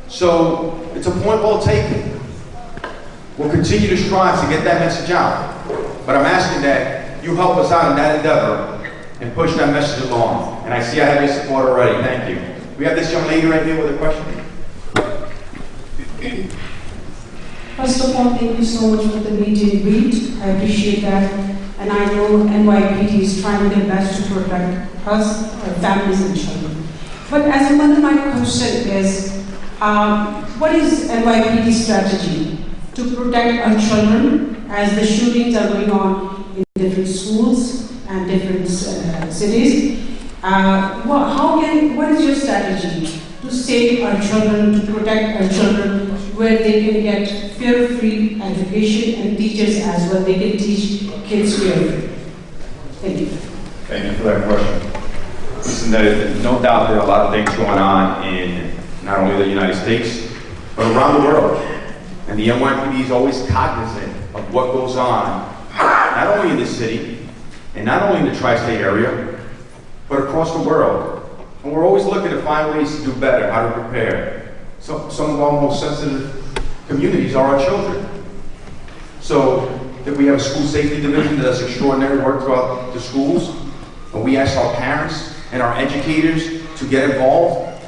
So it's a point well taken. We'll continue to strive to get that message out. But I'm asking that you help us out in that endeavor and push that message along. And I see I have your support already. Thank you. We have this young lady right here with a question. First of all, thank you so much for the meet and greet. I appreciate that. And I know NYPD is trying their best to protect us, our families and children. But as a mother, my question is, what is NYPD's strategy to protect our children as the shootings are going on in different schools and different cities? What is your strategy to save our children, to protect our children, where they can get fear-free education and teachers as well, they can teach kids fear-free? Thank you. Thank you for that question. Listen, there's no doubt there are a lot of things going on in not only the United States, but around the world. And the NYPD is always cognizant of what goes on, not only in this city, and not only in the tri-state area, but across the world. And we're always looking to find ways to do better, how to prepare. So, some of our most sensitive communities are our children. So that we have a school safety division that does extraordinary work throughout the schools. And we ask our parents and our educators to get involved.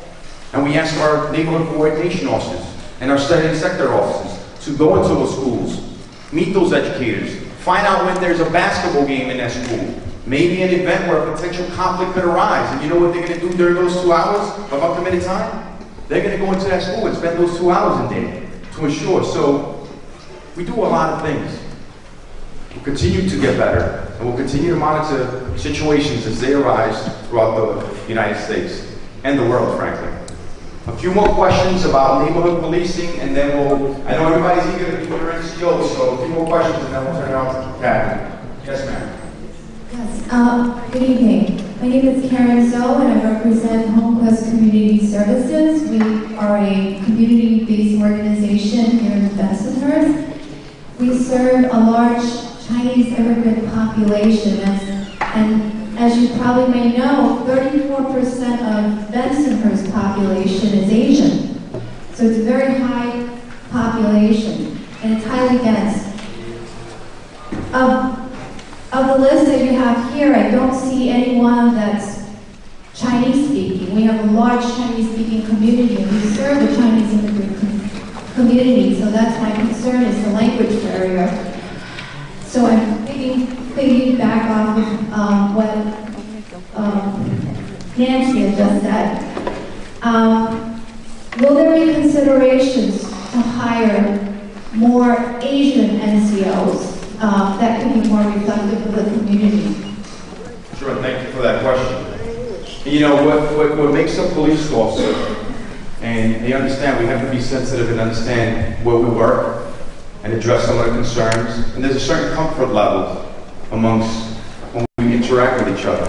And we ask our neighborhood coordination officers and our steady sector officers to go into those schools, meet those educators, find out when there's a basketball game in that school, maybe an event where a potential conflict could arise. And you know what they're going to do during those 2 hours of uncommitted time? They're going to go into that school and spend those 2 hours in there to ensure. So we do a lot of things. We'll continue to get better, and we'll continue to monitor situations as they arise throughout the United States and the world, frankly. A few more questions about neighborhood policing, and then I know everybody's eager to be with their NCOs, so a few more questions, and then we'll turn it on to Kathy. Yes, ma'am. Yes, good evening. My name is Karen Zoe, and I represent HomeQuest Community Services. We are a community-based organization here in Bensonhurst. we serve a large Chinese immigrant population, and as you probably may know, 34% of Bensonhurst population is Asian. So it's a very high population, and it's highly dense. Of the list that you have here, I don't see anyone that's Chinese speaking. We have a large Chinese speaking community, and we serve the Chinese immigrant community, so that's my concern, is the language barrier. So I'm thinking back off of what Nancy had just said. Will there be considerations to hire more Asian NCOs that can be more reflective of the community? Sure, thank you for that question. You know, what makes a police officer, and they understand we have to be sensitive and understand where we work and address some of the concerns. And there's a certain comfort level amongst when we interact with each other.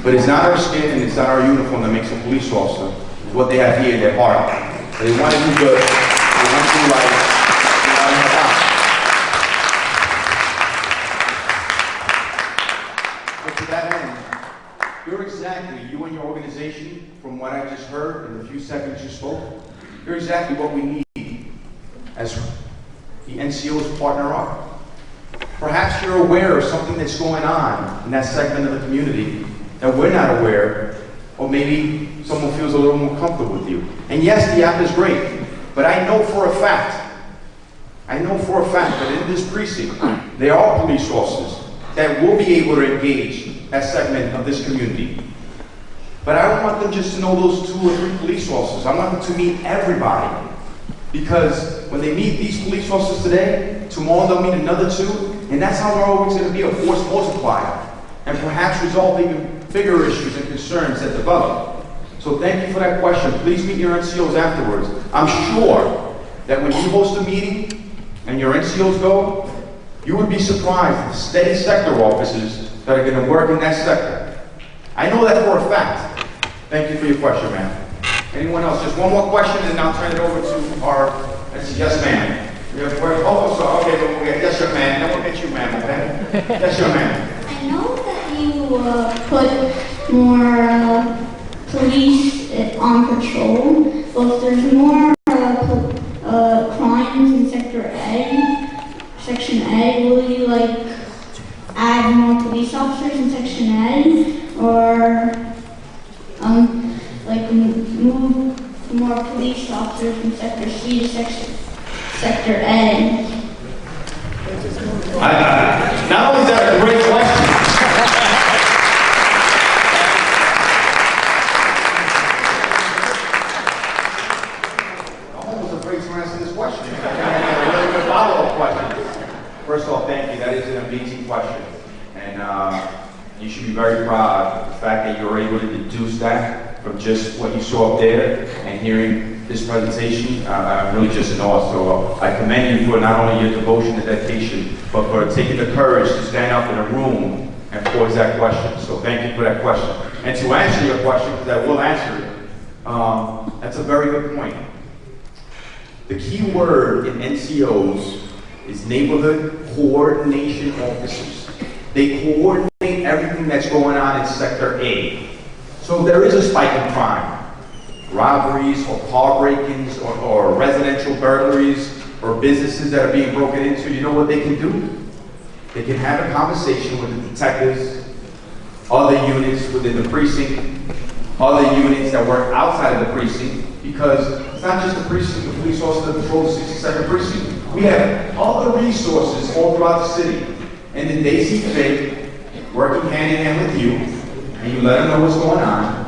But it's not our skin and it's not our uniform that makes a police officer. It's what they have here in their heart. They want to do good, they want to do right, they want to help out. But to that end, you're exactly, you and your organization, from what I just heard in the few seconds you spoke, you're exactly what we need as the NCOs partner up. Perhaps you're aware of something that's going on in that segment of the community that we're not aware, or maybe someone feels a little more comfortable with you. And yes, the app is great, but I know for a fact that in this precinct, there are police officers that will be able to engage that segment of this community. But I don't want them just to know those 2 or 3 police officers. I want them to meet everybody. Because when they meet these police officers today, tomorrow they'll meet another 2, and that's how we're always going to be a force multiplier, and perhaps resolve even bigger issues and concerns that develop. So thank you for that question. Please meet your NCOs afterwards. I'm sure that when you host a meeting and your NCOs go, you would be surprised at the steady sector officers that are going to work in that sector. I know that for a fact. Thank you for your question, ma'am. Anyone else? Just one more question, and I'll turn it over to our, yes, ma'am. We have okay, yes, young man. Then we'll get you, ma'am, okay? Yes, young man. I know that you put more police on patrol, but if there's more crimes in Section A, will you add more police officers in Section A, or move more police officers from Sector C to Sector A? Not only is that a great question, I'm almost afraid to answer this question. It's a really good follow-up question. First of all, thank you. That is an amazing question. And you should be very proud of the fact that you were able to deduce that from just what you saw up there and hearing this presentation. I'm really just in awe. So I commend you for not only your devotion and dedication, but for taking the courage to stand up in a room and pose that question. So thank you for that question. And to answer your question, because I will answer it, that's a very good point. The key word in NCOs is neighborhood coordination officers. They coordinate everything that's going on in Sector A. So if there is a spike in crime, robberies or car break-ins or residential burglaries or businesses that are being broken into, you know what they can do? They can have a conversation with the detectives, other units within the precinct, other units that work outside of the precinct, because it's not just the precinct, the police officer that patrols the 62nd precinct. We have other resources all throughout the city. And then they see fit, working hand in hand with you, and you let them know what's going on.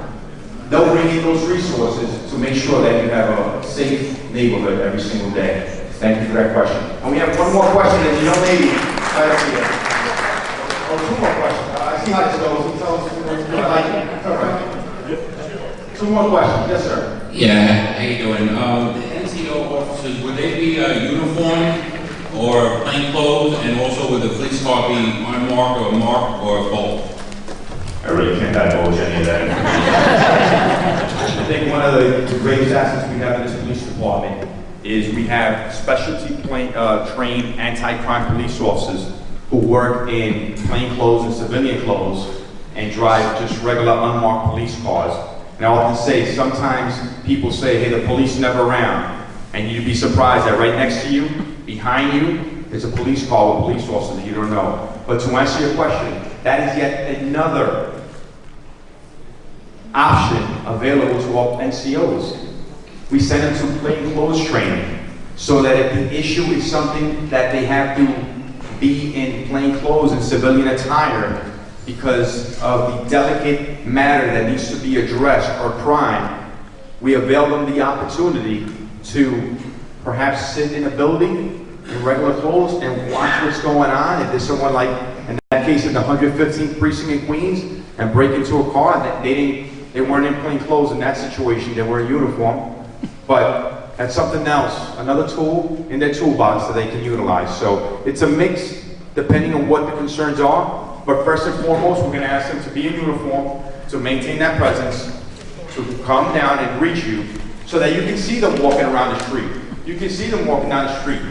They'll bring in those resources to make sure that you have a safe neighborhood every single day. Thank you for that question. And we have one more question, and you know, maybe right up here. Oh, 2 more questions. I see how this goes. You tell us, I like it. All right. 2 more questions. Yes, sir. Yeah, how you doing? The NCO officers, would they be uniformed or plain clothes, and also would the police car be unmarked or marked, or both? I really can't divulge any of that. I think one of the greatest assets we have in this police department is we have specialty trained anti-crime police officers who work in plain clothes and civilian clothes and drive just regular unmarked police cars. And I often say, sometimes people say, hey, the police never around. And you'd be surprised that right next to you, behind you, is a police car with police officers that you don't know. But to answer your question, that is yet another option available to all NCOs. We send them to plain clothes training so that if the issue is something that they have to be in plain clothes and civilian attire because of the delicate matter that needs to be addressed or crime, we avail them the opportunity to perhaps sit in a building in regular clothes and watch what's going on. If there's someone like, in that case, in the 115th precinct in Queens, and break into a car, and they weren't in plain clothes in that situation, they were in uniform. But that's something else, another tool in their toolbox that they can utilize. So it's a mix depending on what the concerns are. But first and foremost, we're going to ask them to be in uniform, to maintain that presence, to come down and greet you so that you can see them walking around the street. You can see them walking down the street.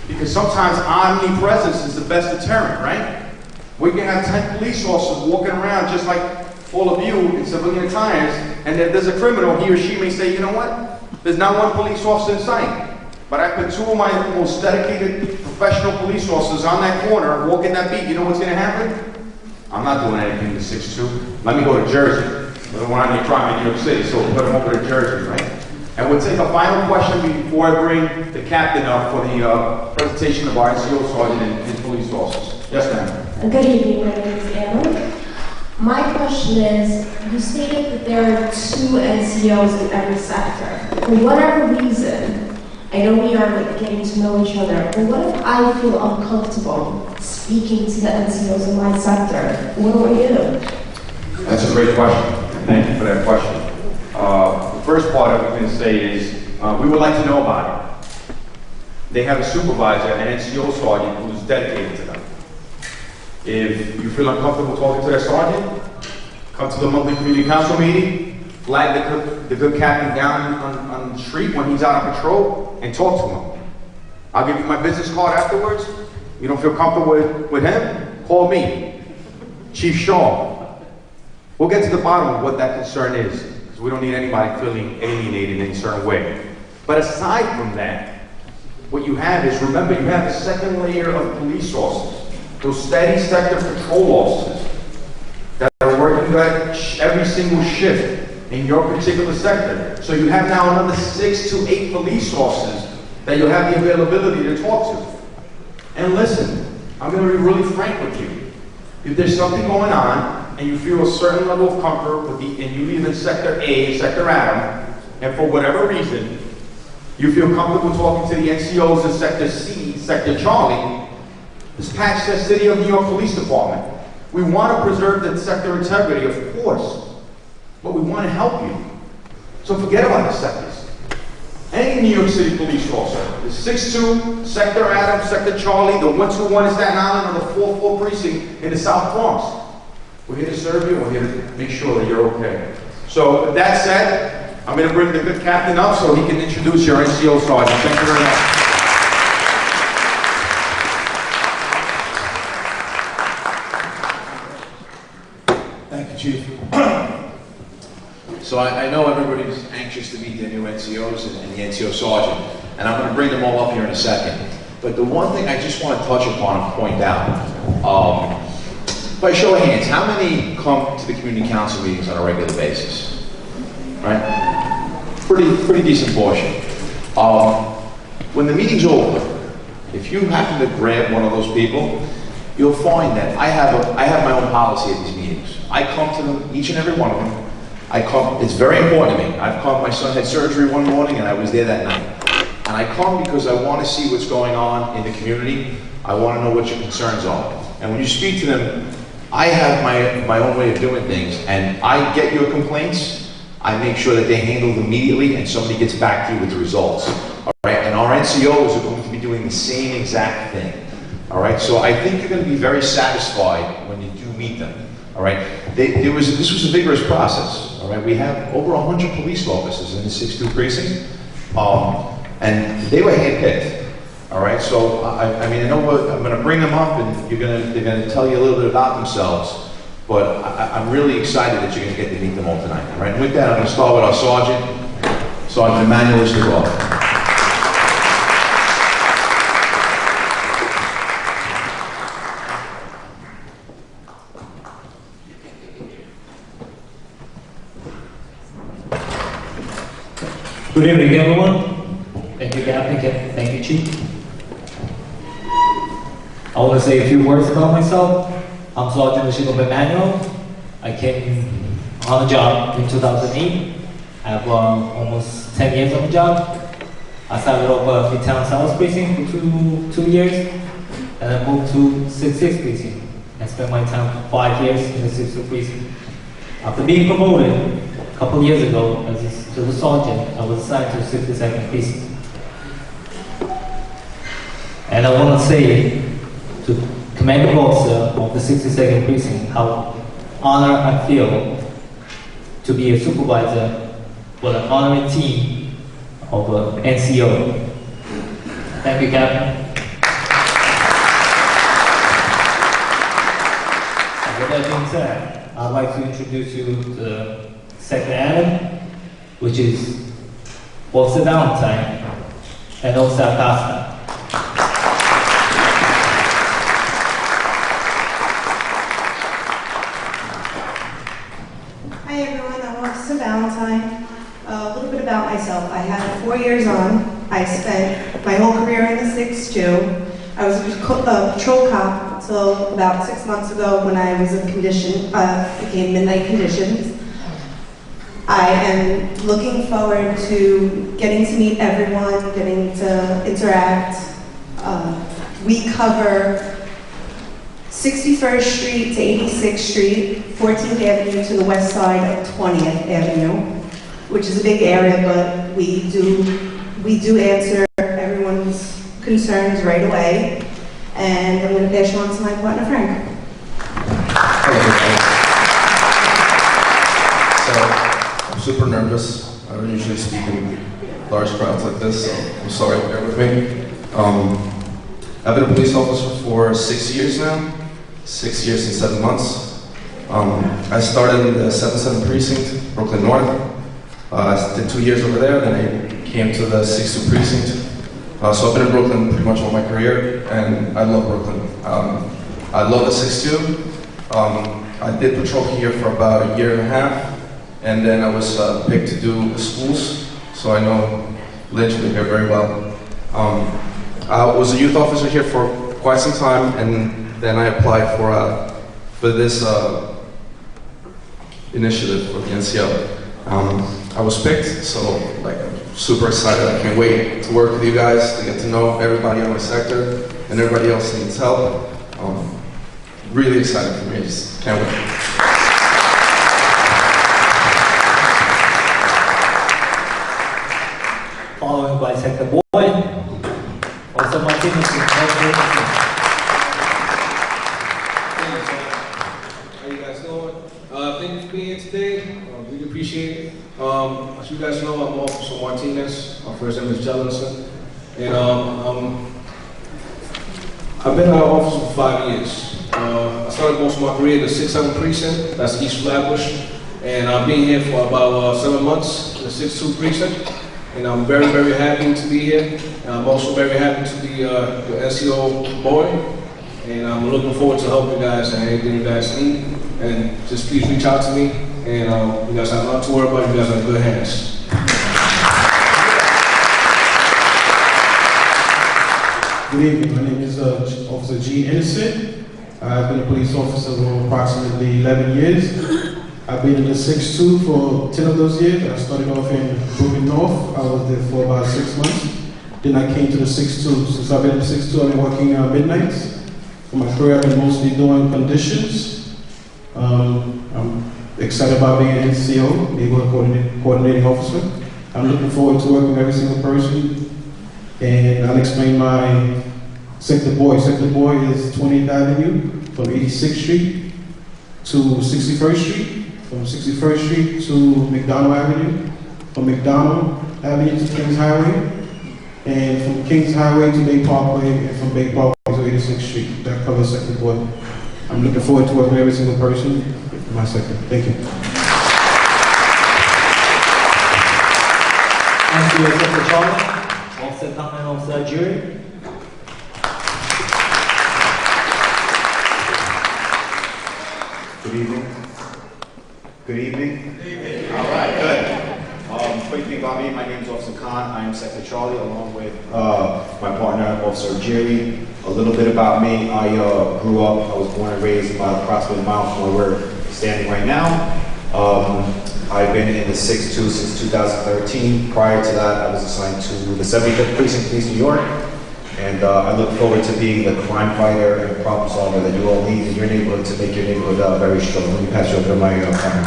Because sometimes omnipresence is the best deterrent, right? We can have 10 police officers walking around just like all of you in civilian attires, and if there's a criminal, he or she may say, you know what? There's not one police officer in sight. But I put two of my most dedicated professional police officers on that corner, walking that beat. You know what's going to happen? I'm not doing anything to 6-2. Let me go to Jersey. We don't want any crime in New York City, so we'll put them over to Jersey, right? And we'll take a final question before I bring the captain up for the presentation of our NCO sergeant and his police officers. Yes, ma'am. Good evening, my name is Anna. My question is, you stated that there are 2 NCOs in every sector. For whatever reason, I know we are getting to know each other, but what if I feel uncomfortable speaking to the NCOs in my sector? What do I do? That's a great question. Thank you for that question. The first part I was going to say is, we would like to know about it. They have a supervisor, an NCO sergeant, who is dedicated to them. If you feel uncomfortable talking to that sergeant, come to the monthly community council meeting, flag the good captain down on the street when he's out on patrol, and talk to him. I'll give you my business card afterwards. You don't feel comfortable with him? Call me, Chief Shaw. We'll get to the bottom of what that concern is, because we don't need anybody feeling alienated in any certain way. But aside from that, what you have is, remember, you have a second layer of police officers. Those steady sector patrol officers that are working every single shift in your particular sector. So you have now another 6 to 8 police officers that you'll have the availability to talk to. And listen, I'm going to be really frank with you. If there's something going on and you feel a certain level of comfort with and you live in Sector A, Sector Adam, and for whatever reason, you feel comfortable talking to the NCOs in Sector C, Sector Charlie, this patch says City of New York Police Department. We want to preserve the sector integrity, of course, but we want to help you. So forget about the sectors. Any New York City police officer, the 6-2, Sector Adam, Sector Charlie, the 121 in Staten Island, or the 4-4 precinct in the South Bronx. We're here to serve you, and we're here to make sure that you're okay. So with that said, I'm going to bring the good captain up so he can introduce your NCO sergeant. Thank you very much. So I know everybody's anxious to meet the new NCOs and the NCO sergeant, and I'm going to bring them all up here in a second. But the one thing I just want to touch upon and point out, by show of hands, how many come to the community council meetings on a regular basis? Right? Pretty decent portion. When the meeting's over, if you happen to grab one of those people, you'll find that I have my own policy at these meetings. I come to them, each and every one of them. It's very important to me. My son had surgery one morning and I was there that night. And I come because I want to see what's going on in the community. I want to know what your concerns are. And when you speak to them, I have my own way of doing things, and I get your complaints, I make sure that they're handled immediately and somebody gets back to you with the results. All right? And our NCOs are going to be doing the same exact thing. All right? So I think you're going to be very satisfied when you do meet them. All right? This was a vigorous process. All right? We have over 100 police officers in the 62nd precinct. And they were handpicked, all right? So, I mean, I know what, I'm gonna bring them up and they're gonna tell you a little bit about themselves, but I'm really excited that you're gonna get to meet them all tonight, all right? And with that, I'm gonna start with our Sergeant Emmanuel Escobar. Good evening, everyone. Thank you, Captain. Thank you, Chief. I want to say a few words about myself. I'm Sergeant Emmanuel. I came on the job in 2008. I have almost 10 years on the job. I started off Midtown South Precinct for two years, and I moved to 66th Precinct and spent my time for 5 years in the 62nd Precinct. After being promoted a couple years ago to the sergeant, I was assigned to 62nd Precinct. And I want to say to commanding officer of the 62nd Precinct how honored I feel to be a supervisor for an honoring team of NCO. Thank you, Captain. And with that being said, I'd like to introduce you to Second Adam, which is Officer Valentine and Officer Acosta. Hi everyone, I'm Officer Valentine. A little bit about myself. I had 4 years on. I spent my whole career in the 6-2. I was a patrol cop until about 6 months ago when I was in became midnight conditions. I am looking forward to getting to meet everyone, getting to interact. We cover 61st Street to 86th Street, 14th Avenue to the west side of 20th Avenue, which is a big area, but we do answer everyone's concerns right away. And I'm going to pass you on to my partner, Frank. So, I'm super nervous. I don't usually speak in large crowds like this, so I'm sorry, bear with me. I've been a police officer for 6 years now. 6 years and 7 months. I started in the 77th Precinct, Brooklyn North. I did 2 years over there, then I came to the 62nd Precinct. So I've been in Brooklyn pretty much all my career, and I love Brooklyn. I love the 62. I did patrol here for about a year and a half, and then I was picked to do the schools, so I know Lynchburg here very well. I was a youth officer here for quite some time, and then I applied for this initiative for the NCO. I was picked, so like I'm super excited. I can't wait to work with you guys, to get to know everybody in my sector, and everybody else that needs help. Really excited for me, just can't wait. Following by Sector Boyd, also Martinez. How you guys doing? Thank you for being here today. Really appreciate it. As you guys know, I'm Officer Martinez. My first name is Jellison. And I've been an officer for 5 years. I started most of my career in the 6th Precinct, that's East Flatbush. And I've been here for about 7 months in the 62nd Precinct. And I'm very, very happy to be here. And I'm also very happy to be your NCO boy. And I'm looking forward to helping you guys and anything you guys need. And just please reach out to me. And you guys have nothing to worry about. You guys are in good hands. Good evening. My name is Officer G. Innocent. I've been a police officer for approximately 11 years. I've been in the 6-2 for 10 of those years. I started off in Brooklyn North. I was there for about 6 months. Then I came to the 6-2. Since I've been in the 6-2, I've been working midnights. For my career, I've been mostly doing conditions. I'm excited about being an NCO, neighborhood coordinating officer. I'm looking forward to working with every single person. And I'll explain my Sector Boy. Sector Boy is 20th Avenue from 86th Street to 61st Street. From 61st Street to McDonald Avenue, from McDonald Avenue to Kings Highway, and from Kings Highway to Bay Parkway, and from Bay Parkway to 86th Street. That covers second ward. I'm looking forward to working with every single person in my sector. Thank you. NCOs Officer Charlie, Officer Command Officer Jury. Good evening. Good evening. All right, good. Quick thing about me, my name is Officer Khan. I am Sector Charlie along with my partner, Officer Jerry. A little bit about me, I grew up, I was born and raised about approximately a mile from where we're standing right now. I've been in the 6-2 since 2013. Prior to that, I was assigned to the 75th Precinct, Police, New York. And I look forward to being the crime fighter and problem solver that you all need in your neighborhood to make your neighborhood very strong. Let me pass you over to my partner.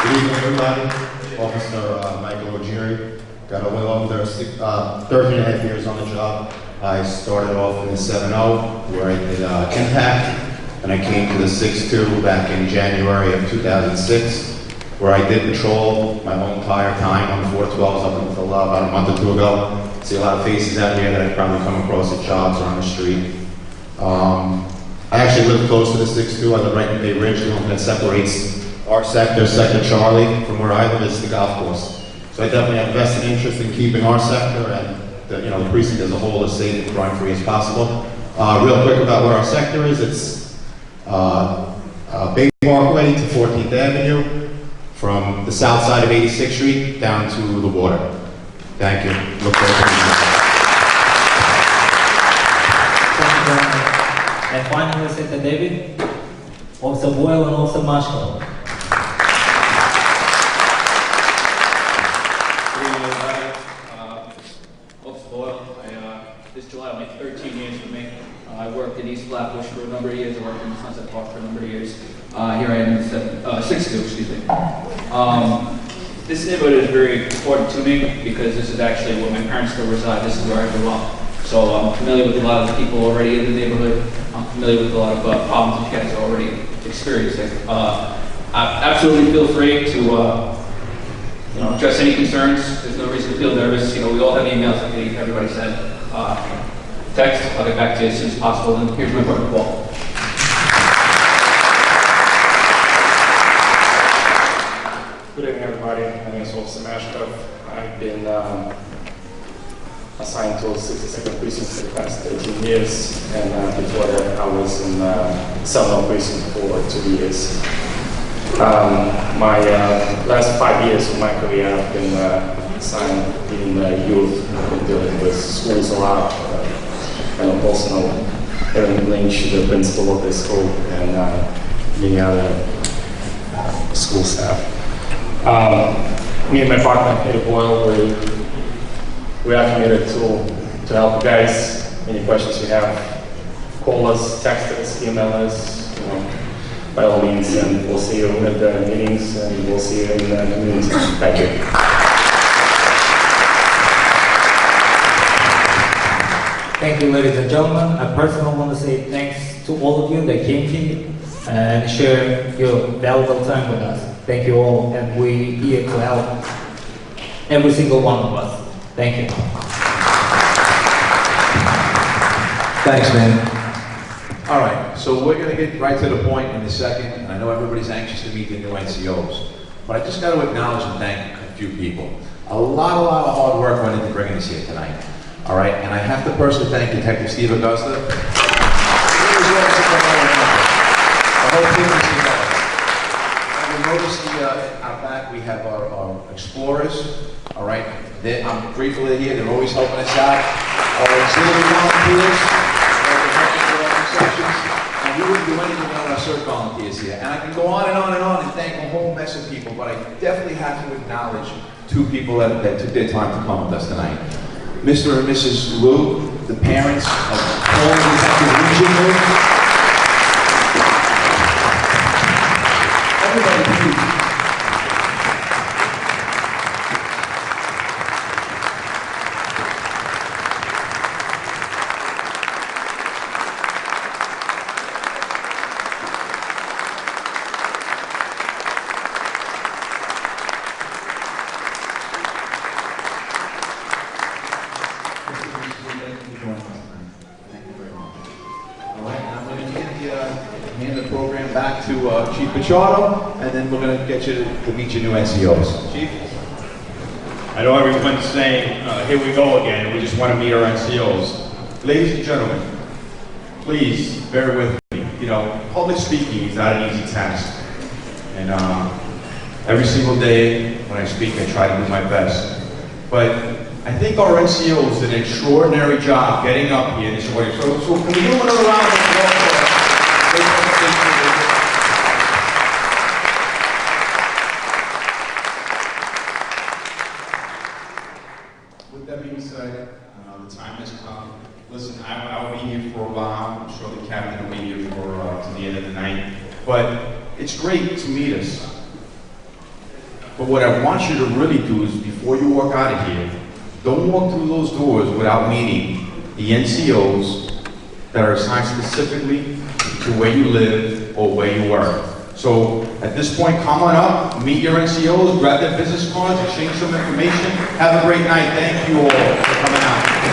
Good evening, everybody. Officer Michael O'Geary. Got a little under 13 and a half years on the job. I started off in the 7-0, where I did impact, and I came to the 6-2 back in January of 2006, where I did patrol my whole entire time on the 412s up until about a month or two ago. See a lot of faces out here that I've probably come across at jobs or on the street. I actually live close to the 6-2. I live right in Bay Ridge. The one that separates our sector, Sector Charlie, from where I live is the golf course. So I definitely have a vested interest in keeping our sector and the precinct as a whole as safe and crime-free as possible. Real quick about where our sector is, it's Bay Parkway to 14th Avenue, from the south side of 86th Street down to the water. Thank you. Look forward to it. And finally, Sector David, Officer Boyle and Officer Marshall. This July will make 13 years for me. I worked in East Flatbush for a number of years. I worked in Sunset Park for a number of years. Here I am in 6-2, excuse me. This neighborhood is very important to me because this is actually where my parents still reside. This is where I grew up. So I'm familiar with a lot of the people already in the neighborhood. I'm familiar with a lot of problems that you guys are already experiencing. Absolutely feel free to address any concerns. There's no reason to feel nervous. We all have emails like everybody said. Text, I'll get back to you as soon as possible. And here's my partner, Paul. Good evening, everybody. My name is Officer Mashkov. I've been assigned to 62nd precinct for the past 13 years, and before that, I was in 7th precinct for 2 years. My last 5 years of my career, I've been assigned in youth. I've been dealing with schools a lot. And also Aaron Lynch, the principal of the school, and many other school staff. Me and my partner, Eddie Boyle, we are committed to help you guys. Any questions you have, call us, text us, email us, by all means, and we'll see you at the meetings, and we'll see you in the community. Thank you. Thank you, ladies and gentlemen. I personally want to say thanks to all of you that came here and share your valuable time with us. Thank you all, and we're here to help every single one of us. Thank you. Thanks, man. All right, so we're going to get right to the point in a second, and I know everybody's anxious to meet the new NCOs, but I just got to acknowledge and thank a few people. A lot of hard work went into bringing us here tonight. All right, and I have to personally thank Detective Steve Augusta. The whole team is here. And you notice out back we have our explorers. All right, I'm grateful they're here. They're always helping us out. Our auxiliary volunteers. And we wouldn't do anything without our CERT volunteers here. And I can go on and on and thank a whole mess of people, but I definitely have to acknowledge two people that took their time to come with us tonight. Mr. and Mrs. Liu, the parents of Paul and Detective Regent Liu. Everybody, please. charter, and then we're gonna get you to meet your new NCOs. Chief? I know everyone's saying, here we go again, we just want to meet our NCOs. Ladies and gentlemen, please bear with me. You know, public speaking is not an easy task. And every single day when I speak, I try to do my best. But I think our NCOs did an extraordinary job getting up here this morning. So can we do another round of applause? With that being said, the time has come. Listen, I'll be here for a while. I'm sure the captain will be here for to the end of the night. But it's great to meet us. But what I want you to really do is, before you walk out of here, don't walk through those doors without meeting the NCOs that are assigned specifically to where you live or where you work. So at this point, come on up, meet your NCOs, grab their business cards, exchange some information. Have a great night. Thank you all for coming out.